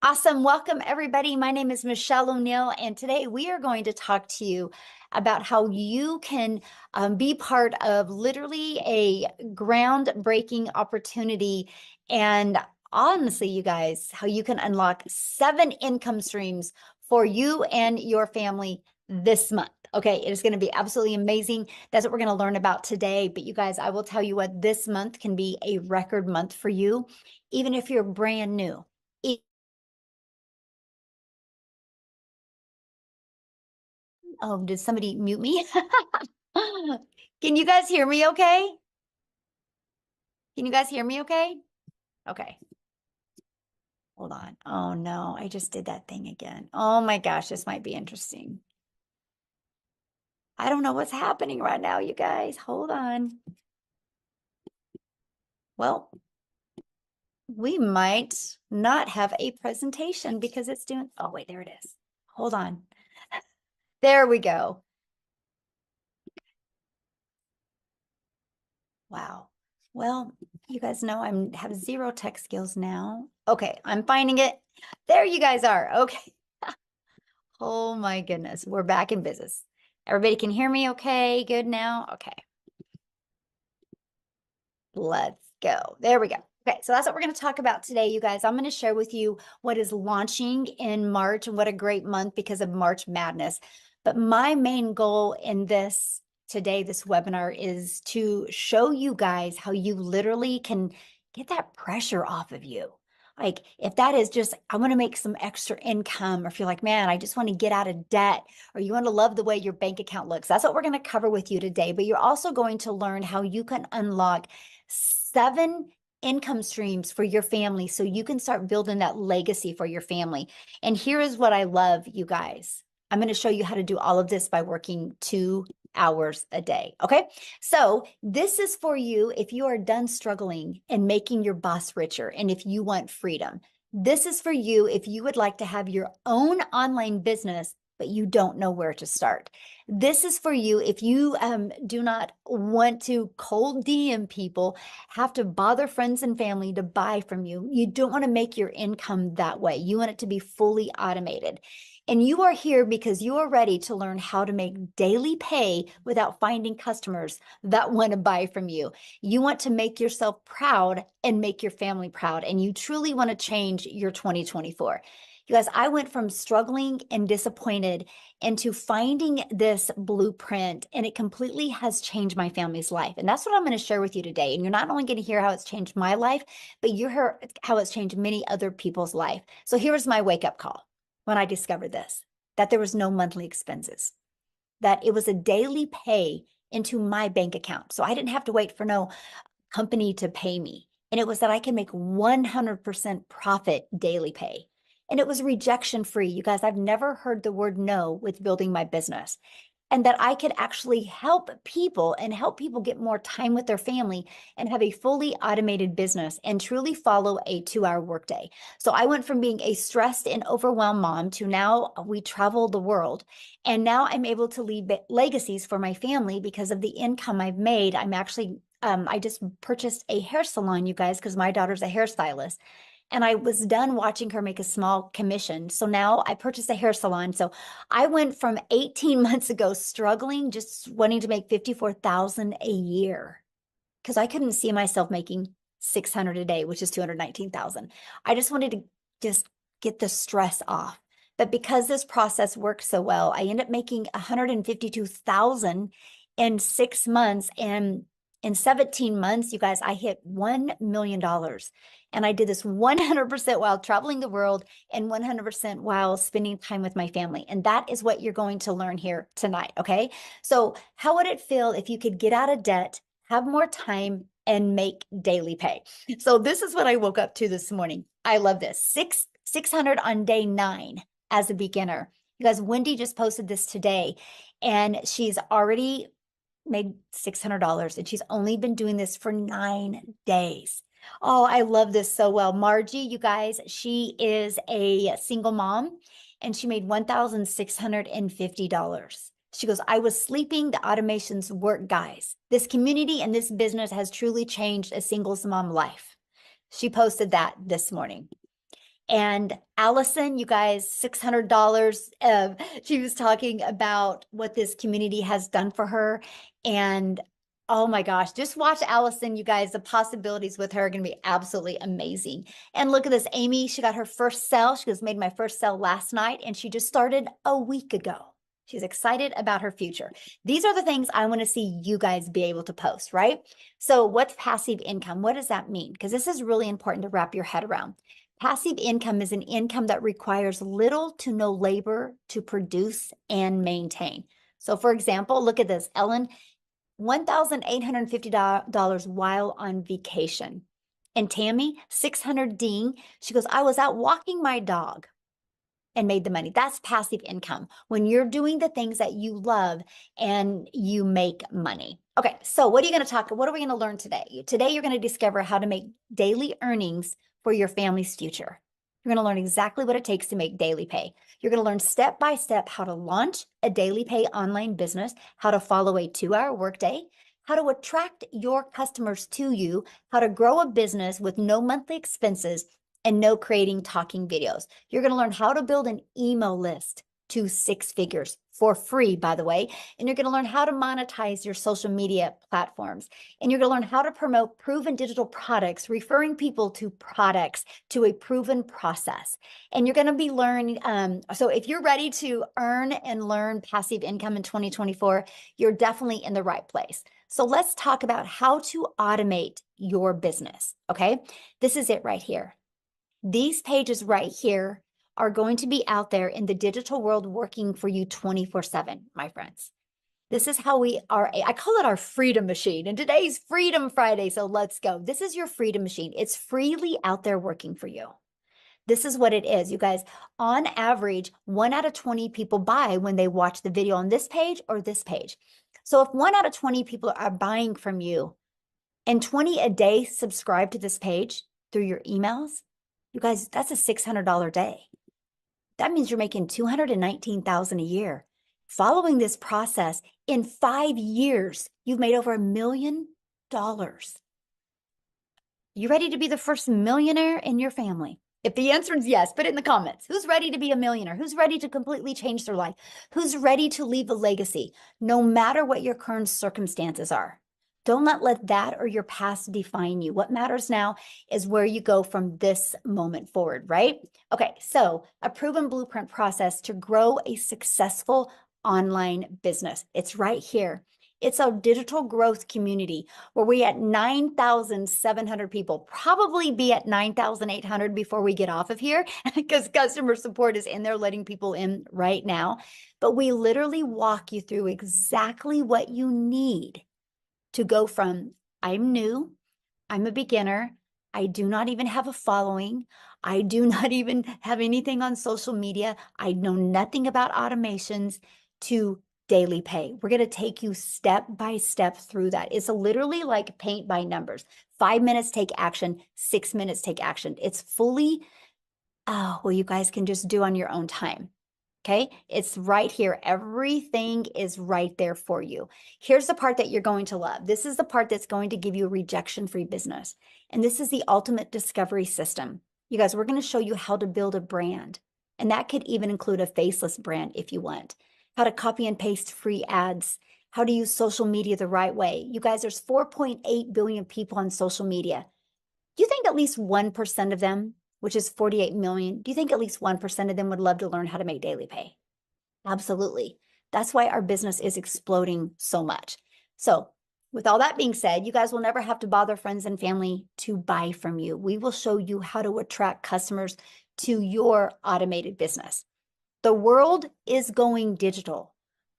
Awesome. Welcome, everybody. My name is Michelle O'Neill, and today we are going to talk to you about how you can be part of literally a groundbreaking opportunity. And honestly, you guys, how you can unlock 7 income streams for you and your family this month. Okay, it is going to be absolutely amazing. That's what we're going to learn about today. But you guys, I will tell you what, this month can be a record month for you, even if you're brand new. Oh, did somebody mute me? Can you guys hear me okay? Can you guys hear me okay? Okay, hold on. Oh no, I just did that thing again. Oh my gosh, this might be interesting. I don't know what's happening right now, you guys. Hold on. Well, we might not have a presentation because it's doing, oh wait, there it is. Hold on. There we go. Wow. Well, you guys know I have zero tech skills now. Okay, I'm finding it. There you guys are. Okay. Oh my goodness. We're back in business. Everybody can hear me okay? Good now? Okay. Let's go. There we go. Okay, so that's what we're going to talk about today, you guys. I'm going to share with you what is launching in March, and what a great month because of March Madness. But my main goal in this today, this webinar, is to show you guys how you literally can get that pressure off of you. Like if that is just, I want to make some extra income, or if you're like, man, I just want to get out of debt, or you want to love the way your bank account looks. That's what we're going to cover with you today. But you're also going to learn how you can unlock 7 income streams for your family so you can start building that legacy for your family. And here is what I love, you guys. I'm going to show you how to do all of this by working 2 hours a day. Okay. So this is for you if you are done struggling and making your boss richer, and if you want freedom. This is for you if you would like to have your own online business, but you don't know where to start. This is for you if you do not want to cold DM people, have to bother friends and family to buy from you. You don't want to make your income that way. You want it to be fully automated. And you are here because you are ready to learn how to make daily pay without finding customers that want to buy from you. You want to make yourself proud and make your family proud, and you truly want to change your 2024. You guys, I went from struggling and disappointed into finding this blueprint, and it completely has changed my family's life. And that's what I'm going to share with you today. And you're not only going to hear how it's changed my life, but you hear how it's changed many other people's life. So here was my wake-up call when I discovered this, that there was no monthly expenses, that it was a daily pay into my bank account. So I didn't have to wait for no company to pay me. And it was that I can make 100% profit daily pay. And it was rejection free. You guys, I've never heard the word no with building my business. And that I could actually help people and help people get more time with their family and have a fully automated business and truly follow a 2-hour workday. So I went from being a stressed and overwhelmed mom to now we travel the world. And now I'm able to leave legacies for my family because of the income I've made. I'm actually I just purchased a hair salon, you guys, because my daughter's a hairstylist. And I was done watching her make a small commission. So now I purchased a hair salon. So I went from 18 months ago struggling, just wanting to make 54,000 a year because I couldn't see myself making 600 a day, which is 219,000. I just wanted to just get the stress off. But because this process worked so well, I ended up making 152,000 in 6 months, and in 17 months, you guys, I hit $1 million. And I did this 100% while traveling the world and 100% while spending time with my family. And that is what you're going to learn here tonight. Okay. So how would it feel if you could get out of debt, have more time, and make daily pay? So this is what I woke up to this morning. I love this. 600 on day 9 as a beginner. You guys, Wendy just posted this today, and she's already made $600, and she's only been doing this for 9 days. Oh, I love this so well. Margie, you guys, she is a single mom, and she made $1,650. She goes, I was sleeping, the automations work, guys. This community and this business has truly changed a singles mom life. She posted that this morning. And Allison, you guys, $600. She was talking about what this community has done for her. And oh my gosh, just watch Allison, you guys. The possibilities with her are going to be absolutely amazing. And look at this, Amy, she got her first sale. She was made my first sale last night, and she just started a week ago. She's excited about her future. These are the things I want to see you guys be able to post, right? So what's passive income? What does that mean? Because this is really important to wrap your head around. Passive income is an income that requires little to no labor to produce and maintain. So for example, look at this, Ellen, $1,850 while on vacation. And Tammy, 600 ding. She goes, I was out walking my dog and made the money. That's passive income when you're doing the things that you love and you make money. Okay, so what are we going to learn today? Today, you're going to discover how to make daily earnings for your family's future. You're going to learn exactly what it takes to make daily pay. You're going to learn step by step how to launch a daily pay online business, how to follow a 2-hour workday, how to attract your customers to you, how to grow a business with no monthly expenses, and no creating talking videos. You're going to learn how to build an email list to 6 figures for free, by the way. And you're going to learn how to monetize your social media platforms. And you're going to learn how to promote proven digital products, referring people to products to a proven process. And you're going to be learning. So if you're ready to earn and learn passive income in 2024, you're definitely in the right place. So let's talk about how to automate your business. Okay. This is it right here. These pages right here are going to be out there in the digital world working for you 24/7, my friends. This is how we are. I call it our freedom machine. And today's Freedom Friday. So let's go. This is your freedom machine. It's freely out there working for you. This is what it is, you guys. On average, 1 out of 20 people buy when they watch the video on this page or this page. So if 1 out of 20 people are buying from you and 20 a day subscribe to this page through your emails, you guys, that's a $600 day. That means you're making $219,000 a year. Following this process, in 5 years, you've made over $1 million. You ready to be the first millionaire in your family? If the answer is yes, put it in the comments. Who's ready to be a millionaire? Who's ready to completely change their life? Who's ready to leave a legacy, no matter what your current circumstances are? Don't let that or your past define you. What matters now is where you go from this moment forward, right? Okay, so a proven blueprint process to grow a successful online business. It's right here. It's a digital growth community where we at 9,700 people, probably be at 9,800 before we get off of here because customer support is in there letting people in right now. But we literally walk you through exactly what you need to go from I'm new, I'm a beginner, I do not even have a following, I do not even have anything on social media, I know nothing about automations, to daily pay. We're going to take you step by step through that. It's literally like paint by numbers. 5 minutes, take action. 6 minutes, take action. It's fully, well, you guys can just do on your own time. Okay, it's right here. Everything is right there for you. Here's the part that you're going to love. This is the part that's going to give you a rejection-free business. And this is the ultimate discovery system. You guys, we're going to show you how to build a brand. And that could even include a faceless brand if you want. How to copy and paste free ads. How to use social media the right way. You guys, there's 4.8 billion people on social media. Do you think at least 1% of them, which is 48 million, do you think at least 1% of them would love to learn how to make daily pay? Absolutely. That's why our business is exploding so much. So with all that being said, you guys will never have to bother friends and family to buy from you. We will show you how to attract customers to your automated business. The world is going digital.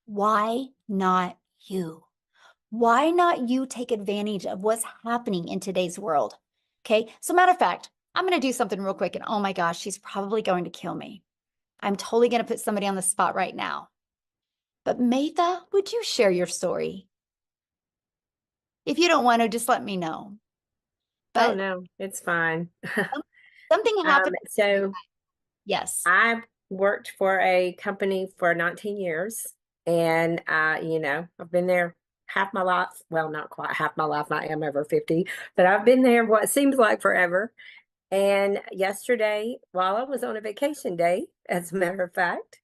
Why not you? Why not you take advantage of what's happening in today's world? Okay, so matter of fact, I'm going to do something real quick, and oh my gosh, she's probably going to kill me. I'm totally going to put somebody on the spot right now. But Maytha, would you share your story? If you don't want to, just let me know. Oh But no, it's fine. something happened. So Yes. I worked for a company for 19 years, and I've been there half my life. Well, not quite half my life. I am over 50, but I've been there what seems like forever. And yesterday, while I was on a vacation day, as a matter of fact,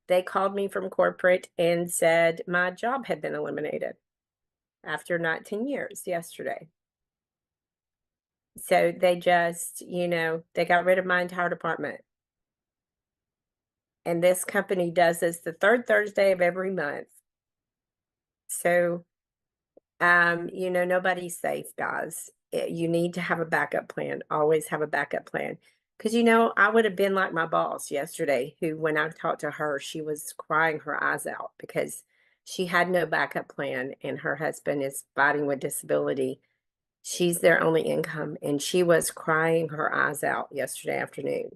they called me from corporate and said my job had been eliminated after 19 years yesterday. So they just, they got rid of my entire department. And this company does this the third Thursday of every month. So, nobody's safe, guys. You need to have a backup plan. Always have a backup plan. Because, I would have been like my boss yesterday, who, when I talked to her, she was crying her eyes out because she had no backup plan and her husband is fighting with disability. She's their only income, and she was crying her eyes out yesterday afternoon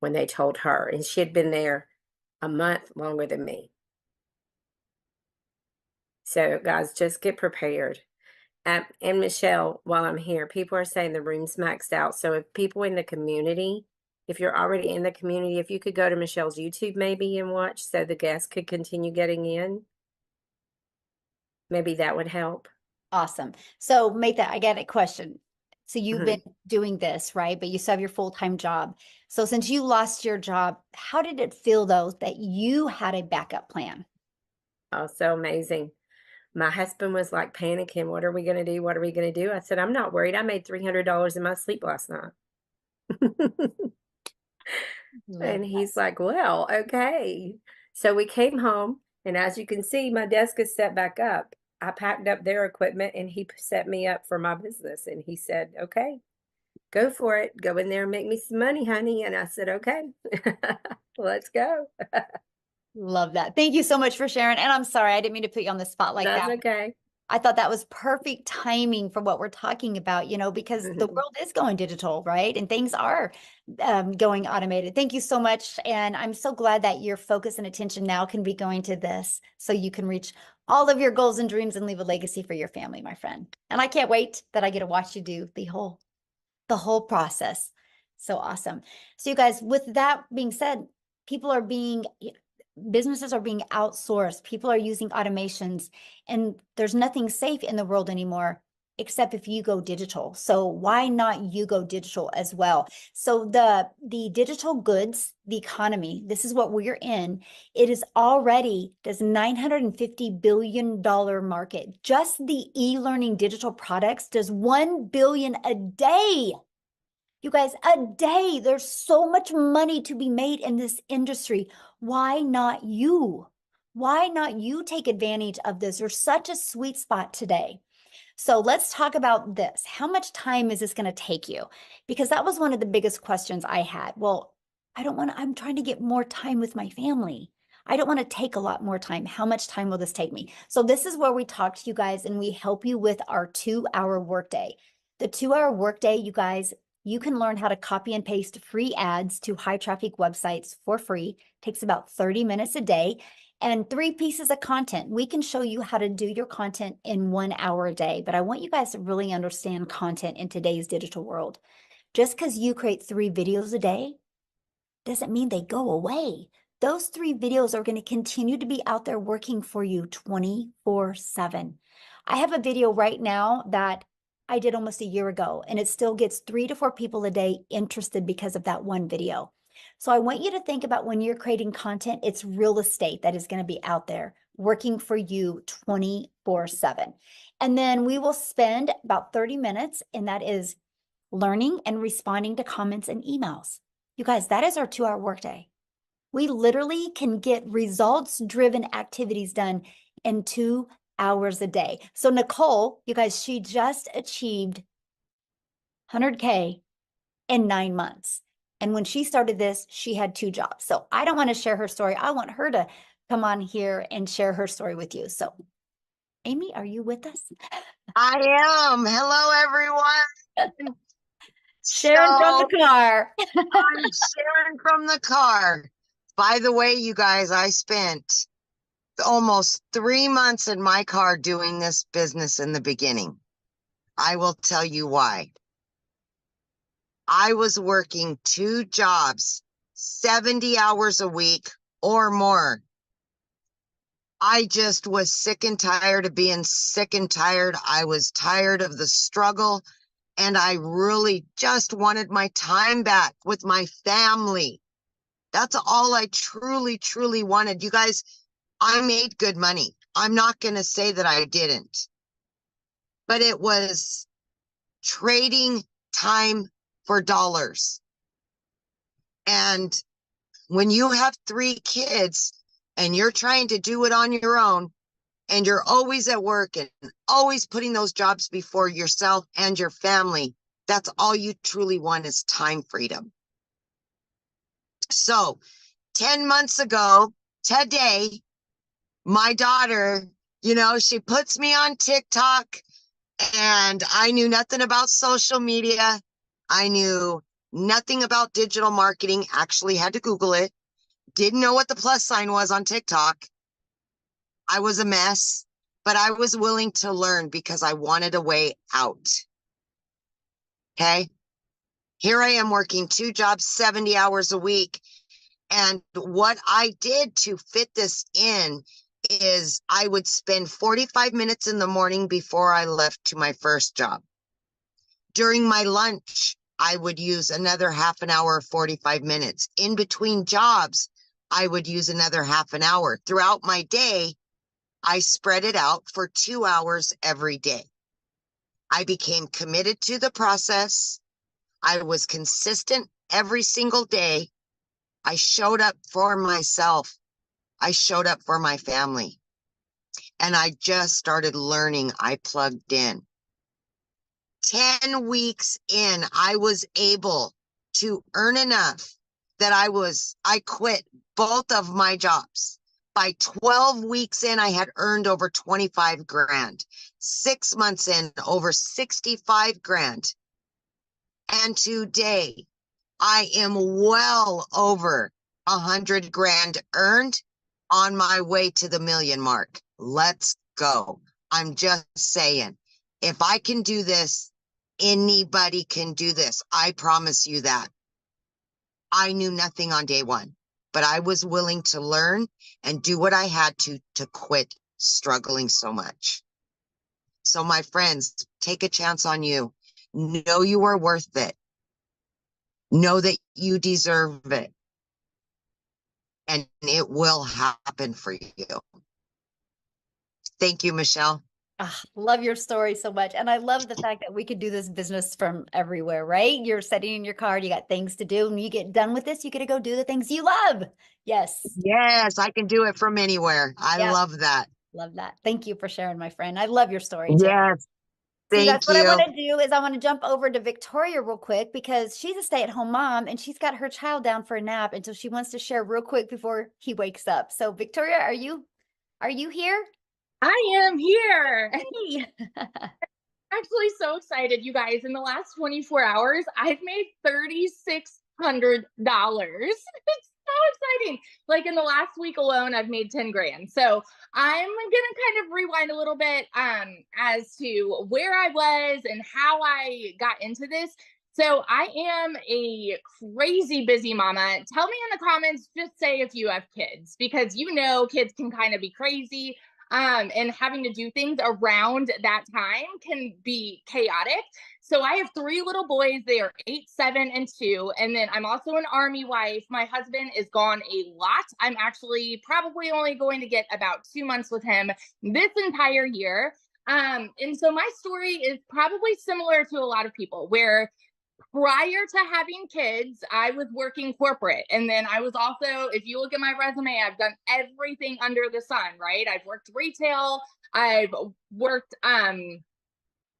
when they told her, and she had been there a month longer than me. So, guys, just get prepared. And Michelle, while I'm here, people are saying the room's maxed out. So, if people in the community, if you're already in the community, if you could go to Michelle's YouTube maybe and watch so the guests could continue getting in, maybe that would help. Awesome. So make that, I get a question. So you've been Mhm. doing this, right? But you still have your full-time job. So since you lost your job, how did it feel though that you had a backup plan? Oh, so amazing. My husband was like panicking. What are we going to do? What are we going to do? I said, I'm not worried. I made $300 in my sleep last night. Love And that. he's like, well, okay. So we came home, and as you can see, my desk is set back up. I packed up their equipment and he set me up for my business. And he said, okay, go for it. Go in there and make me some money, honey. And I said, okay, let's go. Love that. Thank you so much for sharing. And I'm sorry, I didn't mean to put you on the spot like That's that. okay. I thought that was perfect timing for what we're talking about, because the Mhm. world is going digital, right? And things are going automated. Thank you so much. And I'm so glad that your focus and attention now can be going to this so you can reach all of your goals and dreams and leave a legacy for your family, my friend. And I can't wait that I get to watch you do the whole process. So awesome. So you guys, with that being said, people are being businesses are being outsourced. People are using automations, and there's nothing safe in the world anymore except if you go digital. So why not you go digital as well? So the digital goods, the economy, this is what we're in. It is already this $950 billion market. Just the e-learning digital products does 1 billion a day. You guys, a day. There's so much money to be made in this industry. Why not you? Why not you take advantage of this? There's such a sweet spot today. So let's talk about this. How much time is this going to take you? Because that was one of the biggest questions I had. Well, I'm trying to get more time with my family. I don't want to take a lot more time. How much time will this take me? So this is where we talk to you guys and we help you with our 2-hour workday. The 2-hour workday, you guys, you can learn how to copy and paste free ads to high traffic websites for free. Takes about 30 minutes a day and 3 pieces of content. We can show you how to do your content in 1 hour a day, but I want you guys to really understand content in today's digital world. Just because you create 3 videos a day doesn't mean they go away. Those 3 videos are going to continue to be out there working for you 24/7. I have a video right now that I did almost a year ago, and it still gets 3 to 4 people a day interested because of that one video. So I want you to think about when you're creating content, it's real estate that is going to be out there working for you 24/7. And then we will spend about 30 minutes, and that is learning and responding to comments and emails. You guys, that is our 2-hour workday. We literally can get results-driven activities done in 2 hours a day. So Nicole, you guys, she just achieved 100K in 9 months. And when she started this, she had 2 jobs. So I don't want to share her story. I want her to come on here and share her story with you. So Amy, are you with us? I am. Hello, everyone. Sharon from the So car. I'm Sharon from the car. By the way, you guys, I spent almost 3 months in my car doing this business in the beginning. I will tell you why. I was working 2 jobs, 70 hours a week or more. I just was sick and tired of being sick and tired. I was tired of the struggle. And I really just wanted my time back with my family. That's all I truly, truly wanted. You guys, I made good money. I'm not going to say that I didn't, but it was trading time for dollars. And when you have 3 kids and you're trying to do it on your own, and you're always at work and always putting those jobs before yourself and your family, that's all you truly want is time freedom. So 10 months ago today, my daughter, she puts me on TikTok, and I knew nothing about social media. I knew nothing about digital marketing, actually had to Google it. Didn't know what the plus sign was on TikTok. I was a mess, but I was willing to learn because I wanted a way out. Okay. Here I am working 2 jobs, 70 hours a week. And what I did to fit this in is I would spend 45 minutes in the morning before I left to my first job. During my lunch, I would use another half an hour, 45 minutes. In between jobs, I would use another half an hour. Throughout my day, I spread it out for 2 hours every day. I became committed to the process. I was consistent every single day. I showed up for myself. I showed up for my family. And I just started learning. I plugged in. 10 weeks in, I was able to earn enough that I quit both of my jobs. By 12 weeks in, I had earned over 25 grand. 6 months in, over 65 grand. And today, I am well over 100 grand earned, on my way to the million mark. Let's go. I'm just saying, if I can do this, anybody can do this. I promise you that. I knew nothing on day one, but I was willing to learn and do what I had to quit struggling so much. So my friends, take a chance on you. Know you are worth it. Know that you deserve it. And it will happen for you. Thank you, Michelle. Ah, love your story so much. And I love the fact that we could do this business from everywhere, right? You're sitting in your car, you got things to do, and you get done with this, you get to go do the things you love. Yes. Yes, I can do it from anywhere. I Yeah. love that. Love that. Thank you for sharing, my friend. I love your story too. Yes, So you guys, thank what I you. want to do is I want to jump over to Victoria real quick because she's a stay-at-home mom and she's got her child down for a nap until she wants to share real quick before he wakes up. So Victoria, are you here? I am here. Hey. Actually so excited, you guys. In the last 24 hours, I've made $3,600. It's so exciting. Like in the last week alone, I've made 10 grand. So I'm gonna kind of rewind a little bit as to where I was and how I got into this. So I am a crazy busy mama. Tell me in the comments, just say if you have kids, because kids can kind of be crazy. And having to do things around that time can be chaotic. So I have 3 little boys. They are 8, 7, and 2. And then I'm also an Army wife. My husband is gone a lot. I'm actually probably only going to get about 2 months with him this entire year. And so my story is probably similar to a lot of people where prior to having kids, I was working corporate. And then I was also, if you look at my resume, I've done everything under the sun, right? I've worked retail. I've worked, oh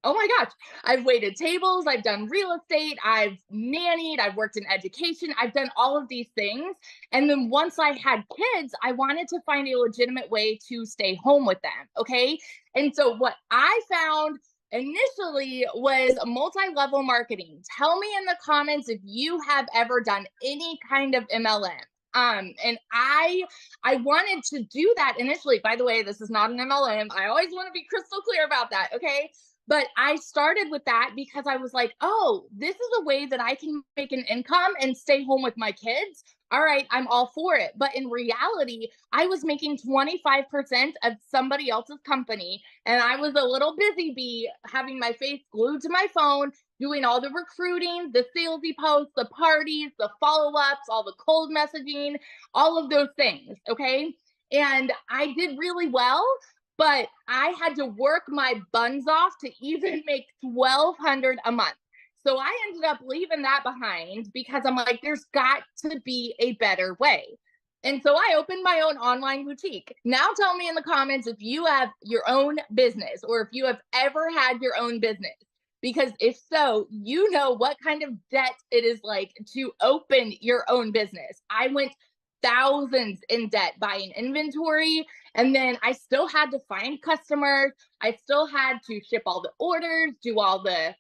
my gosh, I've waited tables. I've done real estate. I've nannied. I've worked in education. I've done all of these things. And then once I had kids, I wanted to find a legitimate way to stay home with them. Okay. And so what I found initially was multi-level marketing. Tell me in the comments if you have ever done any kind of MLM. And I wanted to do that initially. By the way, this is not an MLM. I always want to be crystal clear about that. Okay. But I started with that because I was like, oh, this is a way that I can make an income and stay home with my kids. All right, I'm all for it. But in reality, I was making 25% of somebody else's company. And I was a little busy bee having my face glued to my phone, doing all the recruiting, the salesy posts, the parties, the follow-ups, all the cold messaging, all of those things, okay? And I did really well, but I had to work my buns off to even make $1,200 a month. So I ended up leaving that behind because I'm like, there's got to be a better way. And so I opened my own online boutique. Now tell me in the comments if you have your own business or if you have ever had your own business. Because if so, you know what kind of debt it is like to open your own business. I went thousands in debt buying inventory, and then I still had to find customers. I still had to ship all the orders, do all the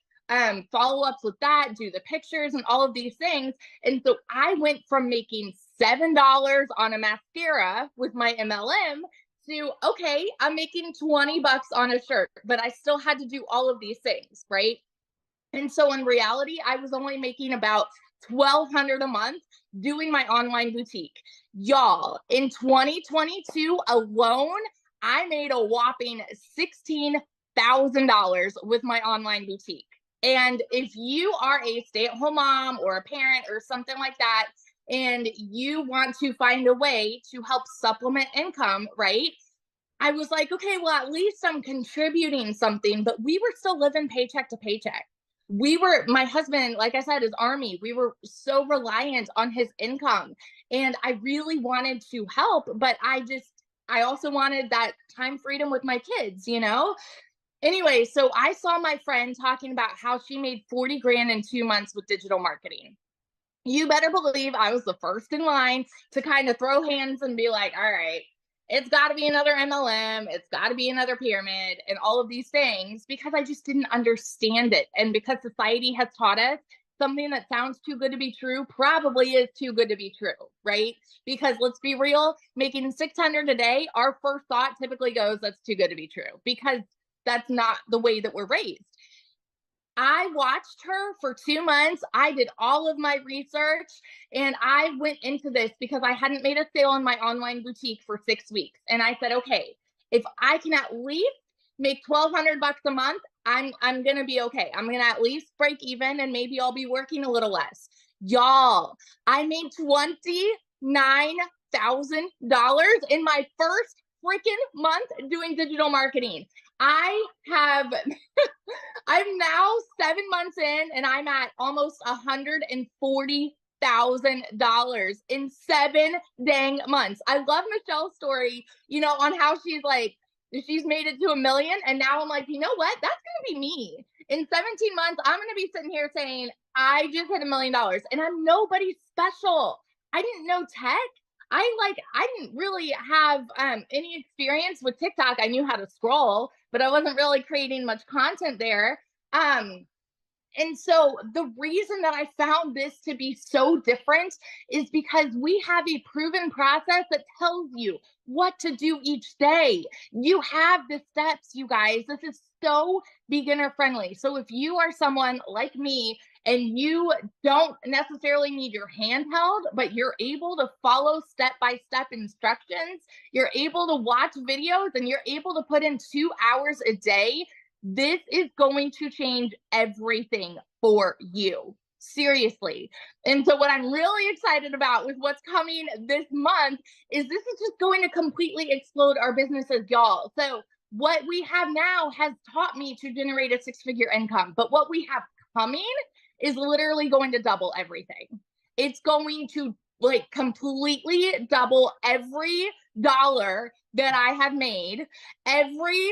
follow-ups with that, do the pictures and all of these things. And so I went from making $7 on a mascara with my MLM to, okay, I'm making 20 bucks on a shirt, but I still had to do all of these things, right? And so in reality, I was only making about $1,200 a month doing my online boutique. Y'all, in 2022 alone, I made a whopping $16,000 with my online boutique. And if you are a stay-at-home mom or a parent or something like that, and you want to find a way to help supplement income, right? I was like, okay, well, at least I'm contributing something, but we were still living paycheck to paycheck. My husband, like I said, is Army. We were so reliant on his income. And I really wanted to help, but I also wanted that time freedom with my kids, you know? Anyway, so I saw my friend talking about how she made 40 grand in 2 months with digital marketing. You better believe I was the first in line to kind of throw hands and be like, all right, it's got to be another MLM. It's got to be another pyramid and all of these things because I just didn't understand it. And because society has taught us something that sounds too good to be true probably is too good to be true, right? Because let's be real, making 600 a day, our first thought typically goes, that's too good to be true because that's not the way that we're raised. I watched her for 2 months. I did all of my research and I went into this because I hadn't made a sale in my online boutique for 6 weeks. And I said, okay, if I can at least make $1,200 a month, I'm going to be okay. I'm going to at least break even and maybe I'll be working a little less. Y'all, I made $29,000 in my first freaking month doing digital marketing. I'm now 7 months in and I'm at almost $140,000 in 7 dang months. I love Michelle's story, you know, on how she's like, she's made it to $1 million. And now I'm like, you know what? That's going to be me. In 17 months, I'm going to be sitting here saying, I just hit $1 million and I'm nobody special. I didn't know tech. I didn't really have any experience with TikTok. I knew how to scroll, but I wasn't really creating much content there. And so the reason that I found this to be so different is because we have a proven process that tells you what to do each day. You have the steps, you guys. This is so beginner friendly. So if you are someone like me and you don't necessarily need your hand held, but you're able to follow step-by-step instructions, you're able to watch videos, and you're able to put in 2 hours a day, this is going to change everything for you. Seriously. And so what I'm really excited about with what's coming this month is this is just going to completely explode our businesses, y'all. So what we have now has taught me to generate a 6-figure income, but what we have coming is literally going to double everything. It's going to like completely double every dollar that I have made, every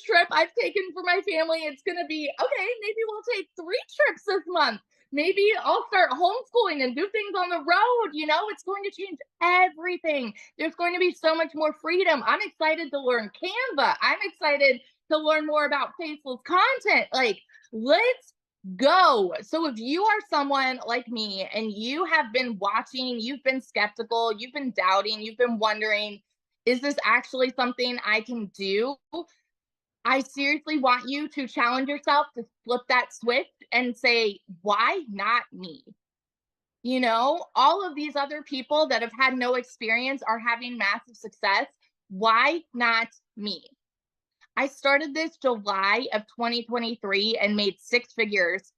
trip I've taken for my family. It's going to be, okay, maybe we'll take 3 trips this month. Maybe I'll start homeschooling and do things on the road. You know, it's going to change everything. There's going to be so much more freedom. I'm excited to learn Canva. I'm excited to learn more about faceless content. Like, let's go. So if you are someone like me and you have been watching, you've been skeptical, you've been doubting, you've been wondering, is this actually something I can do? I seriously want you to challenge yourself to flip that switch and say, why not me? You know, all of these other people that have had no experience are having massive success. Why not me? I started this July of 2023 and made six figures.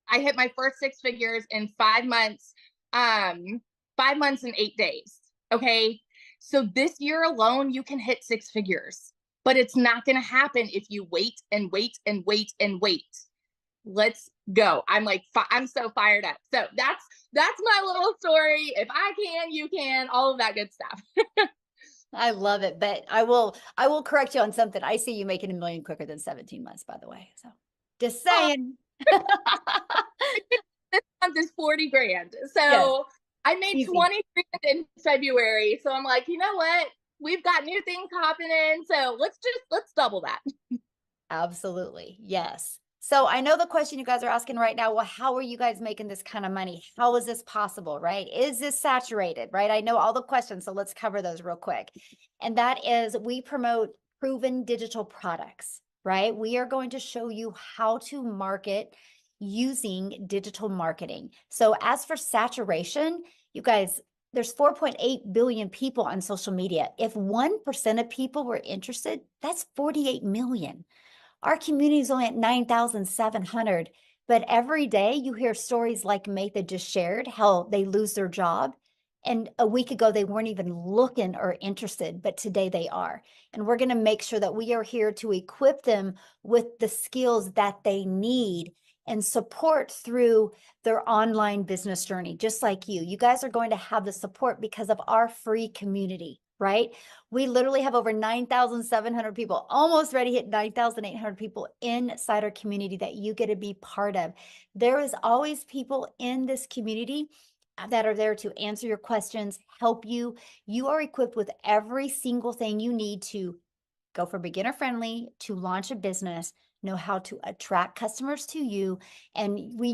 I hit my first six figures in 5 months, 5 months and 8 days. Okay. So this year alone, you can hit six figures, but it's not going to happen if you wait and wait and wait and wait. Let's go. I'm like, I'm so fired up. So that's my little story. If I can, you can, all of that good stuff. I love it, but I will correct you on something. I see you making $1 million quicker than 17 months, by the way. So just saying. This month is 40 grand. So Yes, I made easy. 20 grand in February. So I'm like, you know what? We've got new things hopping in. So let's double that. Absolutely. Yes. So I know the question you guys are asking right now, well, how are you guys making this kind of money? How is this possible, right? Is this saturated, right? I know all the questions, so let's cover those real quick. And that is, we promote proven digital products, right? We are going to show you how to market using digital marketing. So as for saturation, you guys, there's 4.8 billion people on social media. If 1% of people were interested, that's 48 million. Our community is only at 9,700, but every day you hear stories like Matha just shared, how they lose their job. And a week ago, they weren't even looking or interested, but today they are. And we're going to make sure that we are here to equip them with the skills that they need and support through their online business journey, just like you. You guys are going to have the support because of our free community, right? We literally have over 9,700 people, almost ready to hit 9,800 people inside our community that you get to be part of. There is always people in this community that are there to answer your questions, help you. You are equipped with every single thing you need to go for beginner friendly, to launch a business, know how to attract customers to you. And we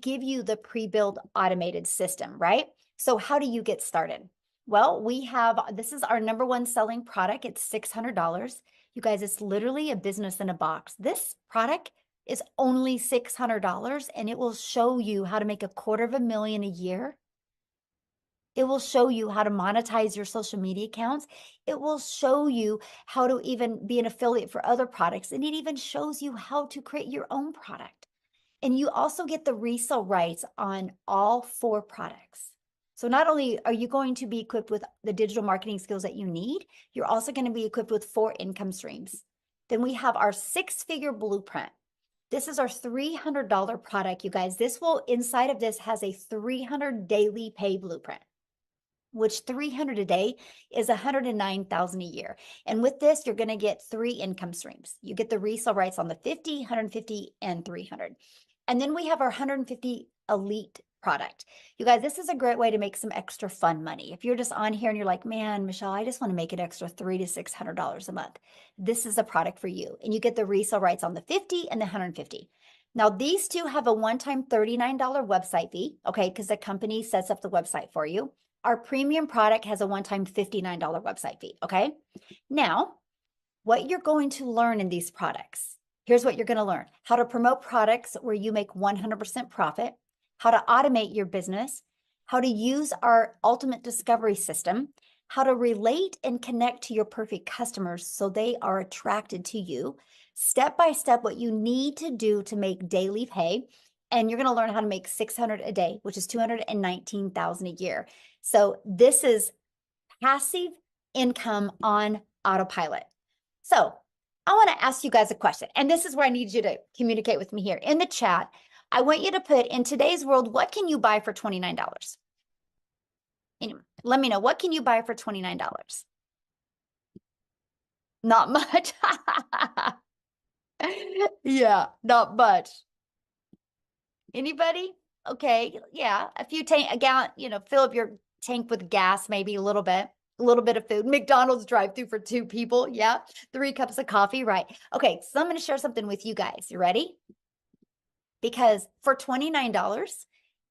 give you the pre-built automated system, right? So how do you get started? Well, this is our number one selling product. It's $600. You guys, it's literally a business in a box. This product is only $600 and it will show you how to make $250,000 a year. It will show you how to monetize your social media accounts. It will show you how to even be an affiliate for other products. And it even shows you how to create your own product. And you also get the resale rights on all 4 products. So not only are you going to be equipped with the digital marketing skills that you need, you're also going to be equipped with 4 income streams. Then we have our 6-figure blueprint. This is our $300 product, you guys. Inside of this has a 300 daily pay blueprint, which 300 a day is 109,000 a year. And with this, you're going to get 3 income streams. You get the resale rights on the 50, 150, and 300. And then we have our 150 elite product. You guys, this is a great way to make some extra fun money. If you're just on here and you're like, man, Michelle, I just want to make an extra $300 to $600 a month. This is a product for you. And you get the resale rights on the 50 and the 150. Now, these two have a one-time $39 website fee, okay, because the company sets up the website for you. Our premium product has a one-time $59 website fee, okay? Now, what you're going to learn in these products, here's what you're going to learn: how to promote products where you make 100% profit, how to automate your business, how to use our ultimate discovery system, how to relate and connect to your perfect customers so they are attracted to you, step by step what you need to do to make daily pay. And you're going to learn how to make $600 a day, which is $219,000 a year. So this is passive income on autopilot. So I want to ask you guys a question, and this is where I need you to communicate with me here in the chat. I want you to put, in today's world, what can you buy for $29? Let me know, what can you buy for $29? Not much. Yeah, not much. Anybody? Okay, yeah, a gallon, fill up your tank with gas, maybe a little bit of food. McDonald's drive-through for 2 people. Yeah, 3 cups of coffee, right? Okay, so I'm going to share something with you guys. You ready? Because for $29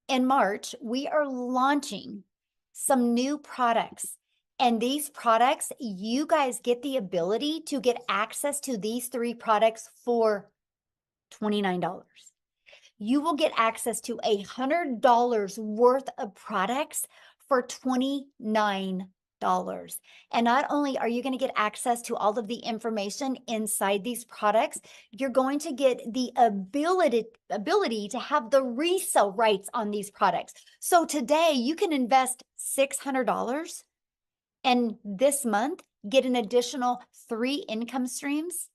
in March, we are launching some new products. And these products, you guys get the ability to get access to these 3 products for $29. You will get access to $100 worth of products for $29. And not only are you going to get access to all of the information inside these products, you're going to get the ability to have the resale rights on these products. So today you can invest $600 and this month get an additional 3 income streams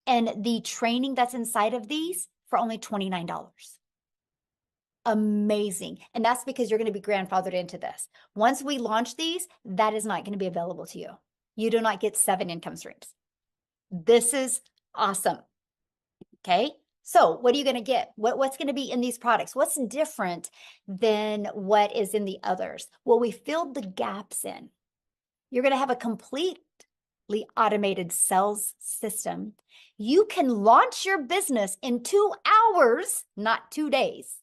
and the training that's inside of these for only $29. Amazing. And that's because you're going to be grandfathered into this. Once we launch these, that is not going to be available to you. You do not get 7 income streams. This is awesome. Okay. So what are you going to get? What's going to be in these products? What's different than what is in the others? Well, we filled the gaps in. You're going to have a completely automated sales system. You can launch your business in 2 hours, not 2 days.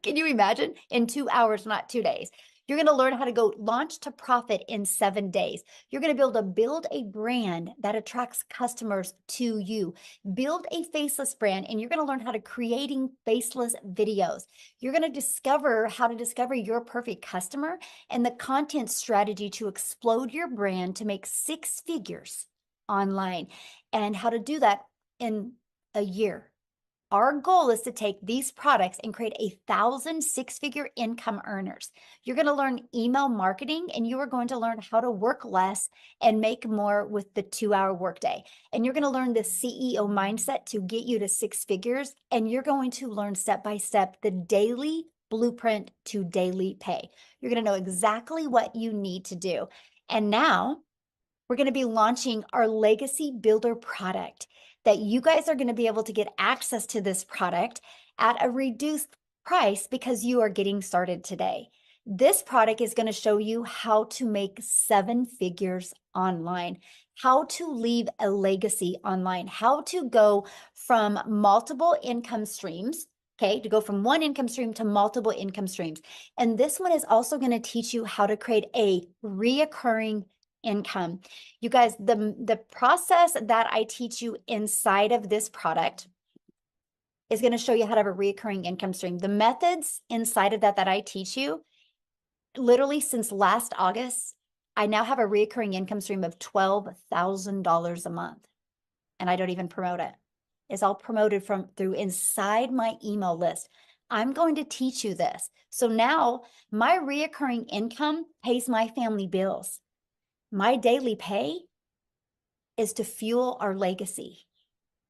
Can you imagine? In 2 hours, not 2 days. You're going to learn how to go launch to profit in 7 days. You're going to be able to build a brand that attracts customers to you. Build a faceless brand, and you're going to learn how to creating faceless videos. You're going to discover how to discover your perfect customer and the content strategy to explode your brand to make 6 figures online, and how to do that in a year. Our goal is to take these products and create 1,000 6-figure income earners. You're going to learn email marketing, and you are going to learn how to work less and make more with the 2-hour workday. And you're going to learn the CEO mindset to get you to 6 figures. And you're going to learn step by step the daily blueprint to daily pay. You're going to know exactly what you need to do. And now we're going to be launching our Legacy Builder product that you guys are going to be able to get access to this product at a reduced price because you are getting started today. This product is going to show you how to make 7 figures online, how to leave a legacy online, how to go from multiple income streams, okay, to go from 1 income stream to multiple income streams. And this one is also going to teach you how to create a reoccurring income. You guys, the process that I teach you inside of this product is going to show you how to have a recurring income stream. The methods inside of that I teach you, literally since last August, I now have a recurring income stream of $12,000 a month, and I don't even promote it. It's all promoted through inside my email list. I'm going to teach you this. So now my recurring income pays my family bills. My daily pay is to fuel our legacy,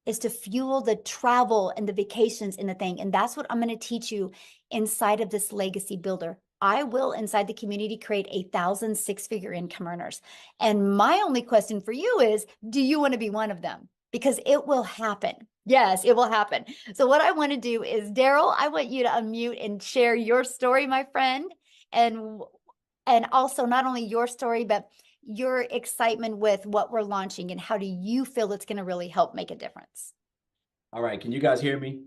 is to fuel the travel and the vacations and the thing. And that's what I'm going to teach you inside of this Legacy Builder. I will, inside the community, create 1,000 6-figure income earners. And my only question for you is, do you want to be one of them? Because it will happen. Yes, it will happen. So what I want to do is, Daryl, I want you to unmute and share your story, my friend. And also not only your story, but your excitement with what we're launching, and how do you feel it's going to really help make a difference? All right, can you guys hear me?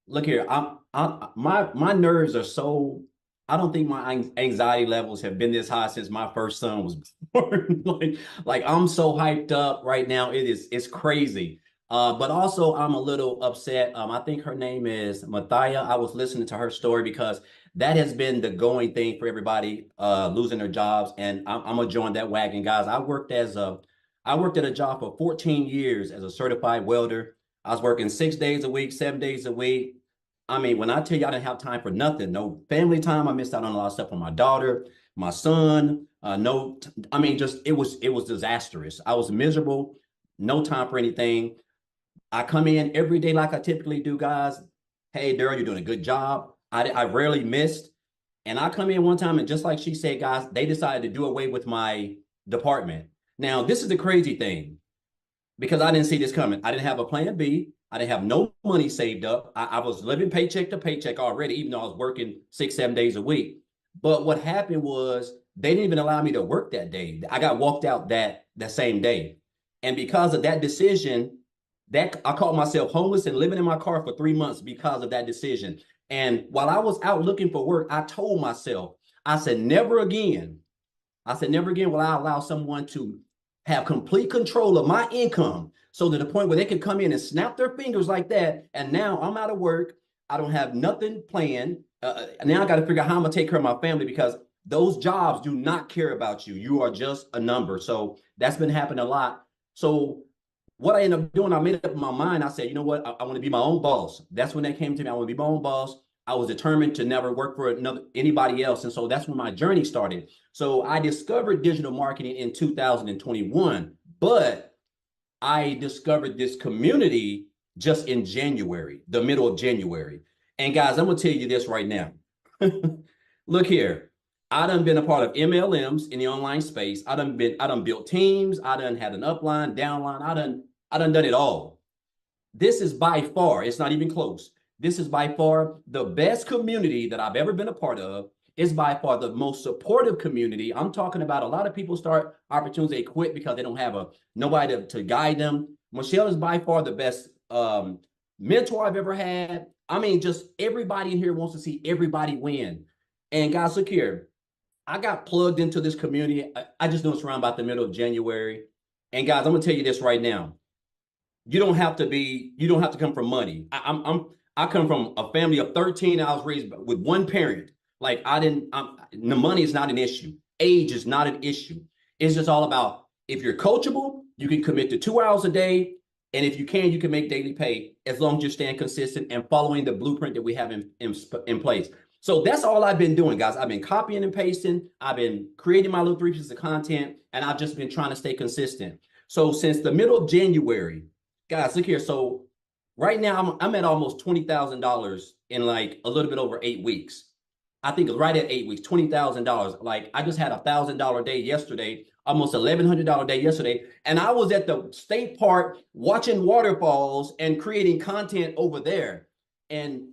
Look here, my nerves are so, I don't think my anxiety levels have been this high since my first son was born. like I'm so hyped up right now. It's crazy. But also I'm a little upset. I think her name is Mathia. I was listening to her story because that has been the going thing for everybody losing their jobs. And I'm gonna join that wagon, guys. I worked at a job for 14 years as a certified welder. I was working 6 days a week, 7 days a week. I mean, when I tell you I didn't have time for nothing, no family time. I missed out on a lot of stuff on my daughter, my son. Just it was disastrous. I was miserable, no time for anything. I come in every day like I typically do, guys. Hey, Daryl, you're doing a good job. I rarely missed. And I come in one time, and just like she said, guys, they decided to do away with my department. Now, this is the crazy thing, because I didn't see this coming. I didn't have a plan B. I didn't have no money saved up. I was living paycheck to paycheck already, even though I was working 6, 7 days a week. But what happened was they didn't even allow me to work that day. I got walked out that same day. And because of that decision, that I called myself homeless and living in my car for 3 months because of that decision. And while I was out looking for work, I told myself, I said, never again will I allow someone to have complete control of my income, so to the point where they could come in and snap their fingers like that. And now I'm out of work. I don't have nothing planned. Now I got to figure out how I'm going to take care of my family, because those jobs do not care about you. You are just a number. So that's been happening a lot. So what I ended up doing, I made up in my mind. I said, you know what? I want to be my own boss. That's when that came to me. I want to be my own boss. I was determined to never work for anybody else. And so that's when my journey started. So I discovered digital marketing in 2021, but I discovered this community just in January, the middle of January. And guys, I'm going to tell you this right now. Look here. I done been a part of MLMs in the online space. I done built teams. I done had an upline, downline. I done it all. This is by far, it's not even close. This is by far the best community that I've ever been a part of. It's by far the most supportive community. I'm talking about a lot of people start opportunities, they quit because they don't have nobody to guide them. Michelle is by far the best mentor I've ever had. I mean, just everybody in here wants to see everybody win. And guys, look here. I got plugged into this community. I just know it's around about the middle of January. And guys, I'm gonna tell you this right now. You don't have to come from money. I come from a family of 13. I was raised with one parent. Like the money is not an issue. Age is not an issue. It's just all about, if you're coachable, you can commit to 2 hours a day. And if you can make daily pay as long as you're staying consistent and following the blueprint that we have in place. So that's all I've been doing, guys. I've been copying and pasting. I've been creating my little 3 pieces of content, and I've just been trying to stay consistent. So since the middle of January, guys, look here. So right now I'm at almost $20,000 in like a little bit over 8 weeks. I think it's right at 8 weeks, $20,000. Like I just had $1,000 day yesterday, almost $1,100 day yesterday. And I was at the state park watching waterfalls and creating content over there. And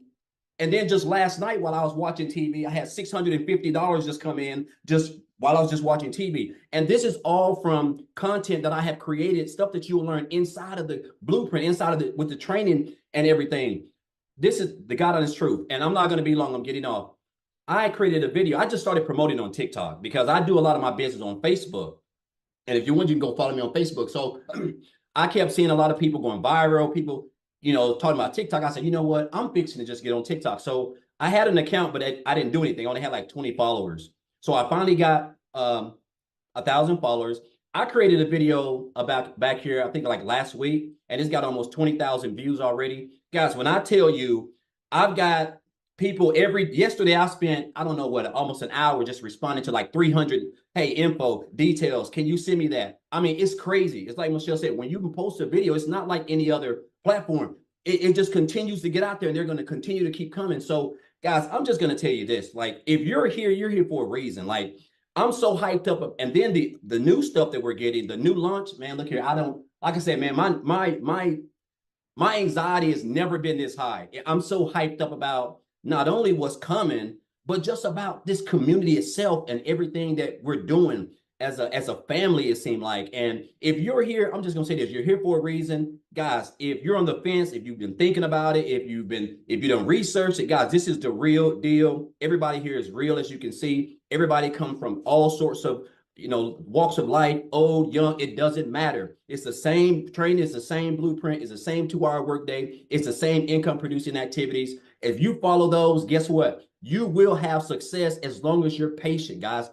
then just last night while I was watching TV, I had $650 just come in just while I was just watching TV. And this is all from content that I have created, stuff that you will learn inside of the blueprint, with the training and everything. This is the God honest truth. And I'm not going to be long. I'm getting off. I created a video. I just started promoting on TikTok because I do a lot of my business on Facebook. And if you want, you can go follow me on Facebook. So I kept seeing a lot of people going viral, people, talking about TikTok. I said, you know what? I'm fixing to just get on TikTok. So I had an account, but I didn't do anything. I only had like 20 followers. So I finally got 1,000 followers. I created a video about back here, I think like last week, and it's got almost 20,000 views already. Guys, when I tell you, I've got people yesterday I spent, I don't know what, almost an hour just responding to like 300, hey, info, details. Can you send me that? I mean, it's crazy. It's like Michelle said, when you can post a video, it's not like any other platform. It just continues to get out there and they're going to continue to keep coming. So guys, I'm just going to tell you this, like, if you're here for a reason. Like, I'm so hyped up. And then the new stuff that we're getting, the new launch, man, look here. Like I said, man, my anxiety has never been this high. I'm so hyped up about not only what's coming, but just about this community itself and everything that we're doing as a family, it seemed like. And if you're here, I'm just gonna say this, you're here for a reason. Guys, if you're on the fence, if you've been thinking about it, if you don't research it, guys, this is the real deal. Everybody here is real, as you can see. Everybody come from all sorts of walks of life, old, young, it doesn't matter. It's the same training, it's the same blueprint, it's the same 2-hour workday, it's the same income producing activities. If you follow those, guess what? You will have success as long as you're patient, guys.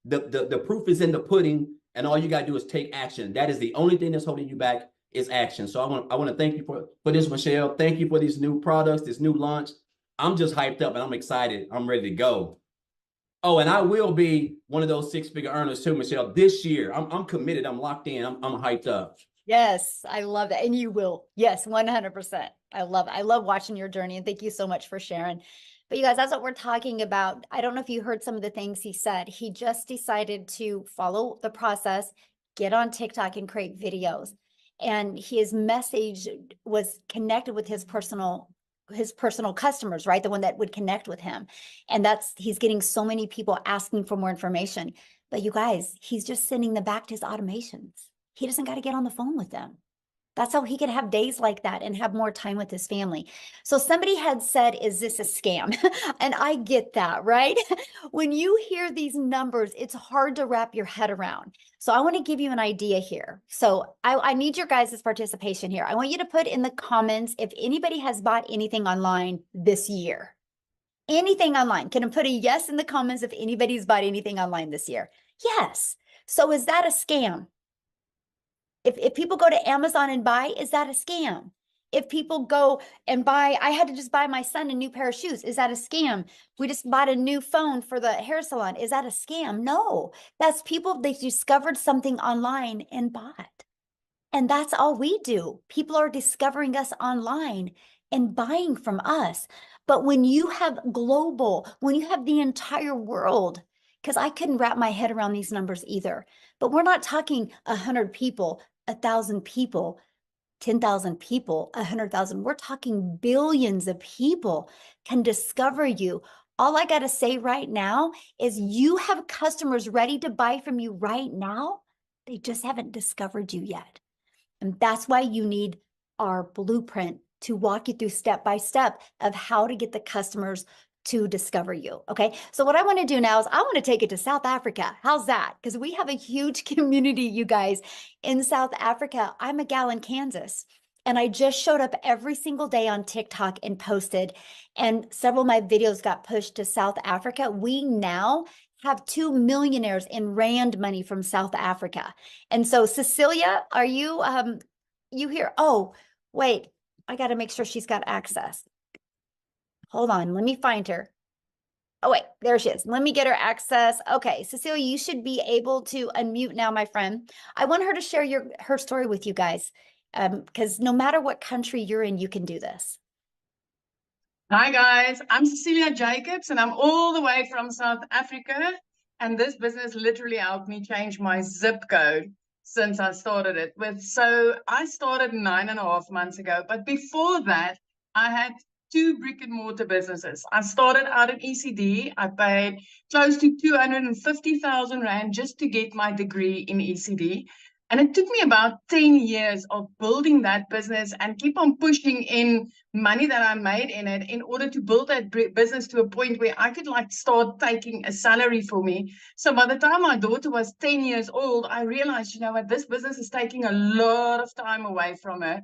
The proof is in the pudding, and all you got to do is take action. That is the only thing that's holding you back, is action. So I want to thank you for this, Michelle. Thank you for these new products, this new launch. I'm just hyped up and I'm excited. I'm ready to go. Oh, and I will be one of those 6-figure earners too, Michelle, this year. I'm committed. I'm locked in. I'm hyped up. Yes, I love that. And you will. Yes, 100%. I love it. I love watching your journey. And thank you so much for sharing. But you guys, that's what we're talking about. I don't know if you heard some of the things he said. He just decided to follow the process, get on TikTok and create videos. And his message was connected with his personal customers, right? The one that would connect with him. And he's getting so many people asking for more information. But you guys, he's just sending them back to his automations. He doesn't got to get on the phone with them. That's how he could have days like that and have more time with his family. So somebody had said, is this a scam? And I get that, right? When you hear these numbers, it's hard to wrap your head around. So I want to give you an idea here. So I need your guys' participation here. I want you to put in the comments if anybody has bought anything online this year. anything online? Can I put a yes in the comments if anybody's bought anything online this year? Yes. So is that a scam? If people go to Amazon and buy, is that a scam? If people go and buy, I had to just buy my son a new pair of shoes. Is that a scam? We just bought a new phone for the hair salon. Is that a scam? No, that's people, they discovered something online and bought. And that's all we do. People are discovering us online and buying from us. But when you have global, when you have the entire world, because I couldn't wrap my head around these numbers either, but we're not talking 100 people, 1,000 people, 10,000 people, 100,000. We're talking billions of people can discover you. All I got to say right now is you have customers ready to buy from you right now. They just haven't discovered you yet. And that's why you need our blueprint to walk you through step by step of how to get the customers to discover you. Okay. So what I want to do now is I want to take it to South Africa. How's that? Because we have a huge community, you guys, in South Africa. I'm a gal in Kansas. And I just showed up every single day on TikTok and posted, and several of my videos got pushed to South Africa. We now have 2 millionaires in Rand money from South Africa. And so Cecilia, are you you here? Oh, wait, I got to make sure she's got access. Hold on, let me find her. Oh, wait, there she is. Let me get her access. Okay, Cecilia, you should be able to unmute now, my friend. I want her to share her story with you guys, because no matter what country you're in, you can do this. Hi guys, I'm Cecilia Jacobs and I'm all the way from South Africa, and this business literally helped me change my zip code since I started it with. So I started 9.5 months ago, but before that I had 2 brick and mortar businesses. I started out at ECD. I paid close to 250,000 Rand just to get my degree in ECD. And it took me about 10 years of building that business and keep on pushing in money that I made in it in order to build that business to a point where I could like start taking a salary for me. So by the time my daughter was 10 years old, I realized, you know what, this business is taking a lot of time away from her.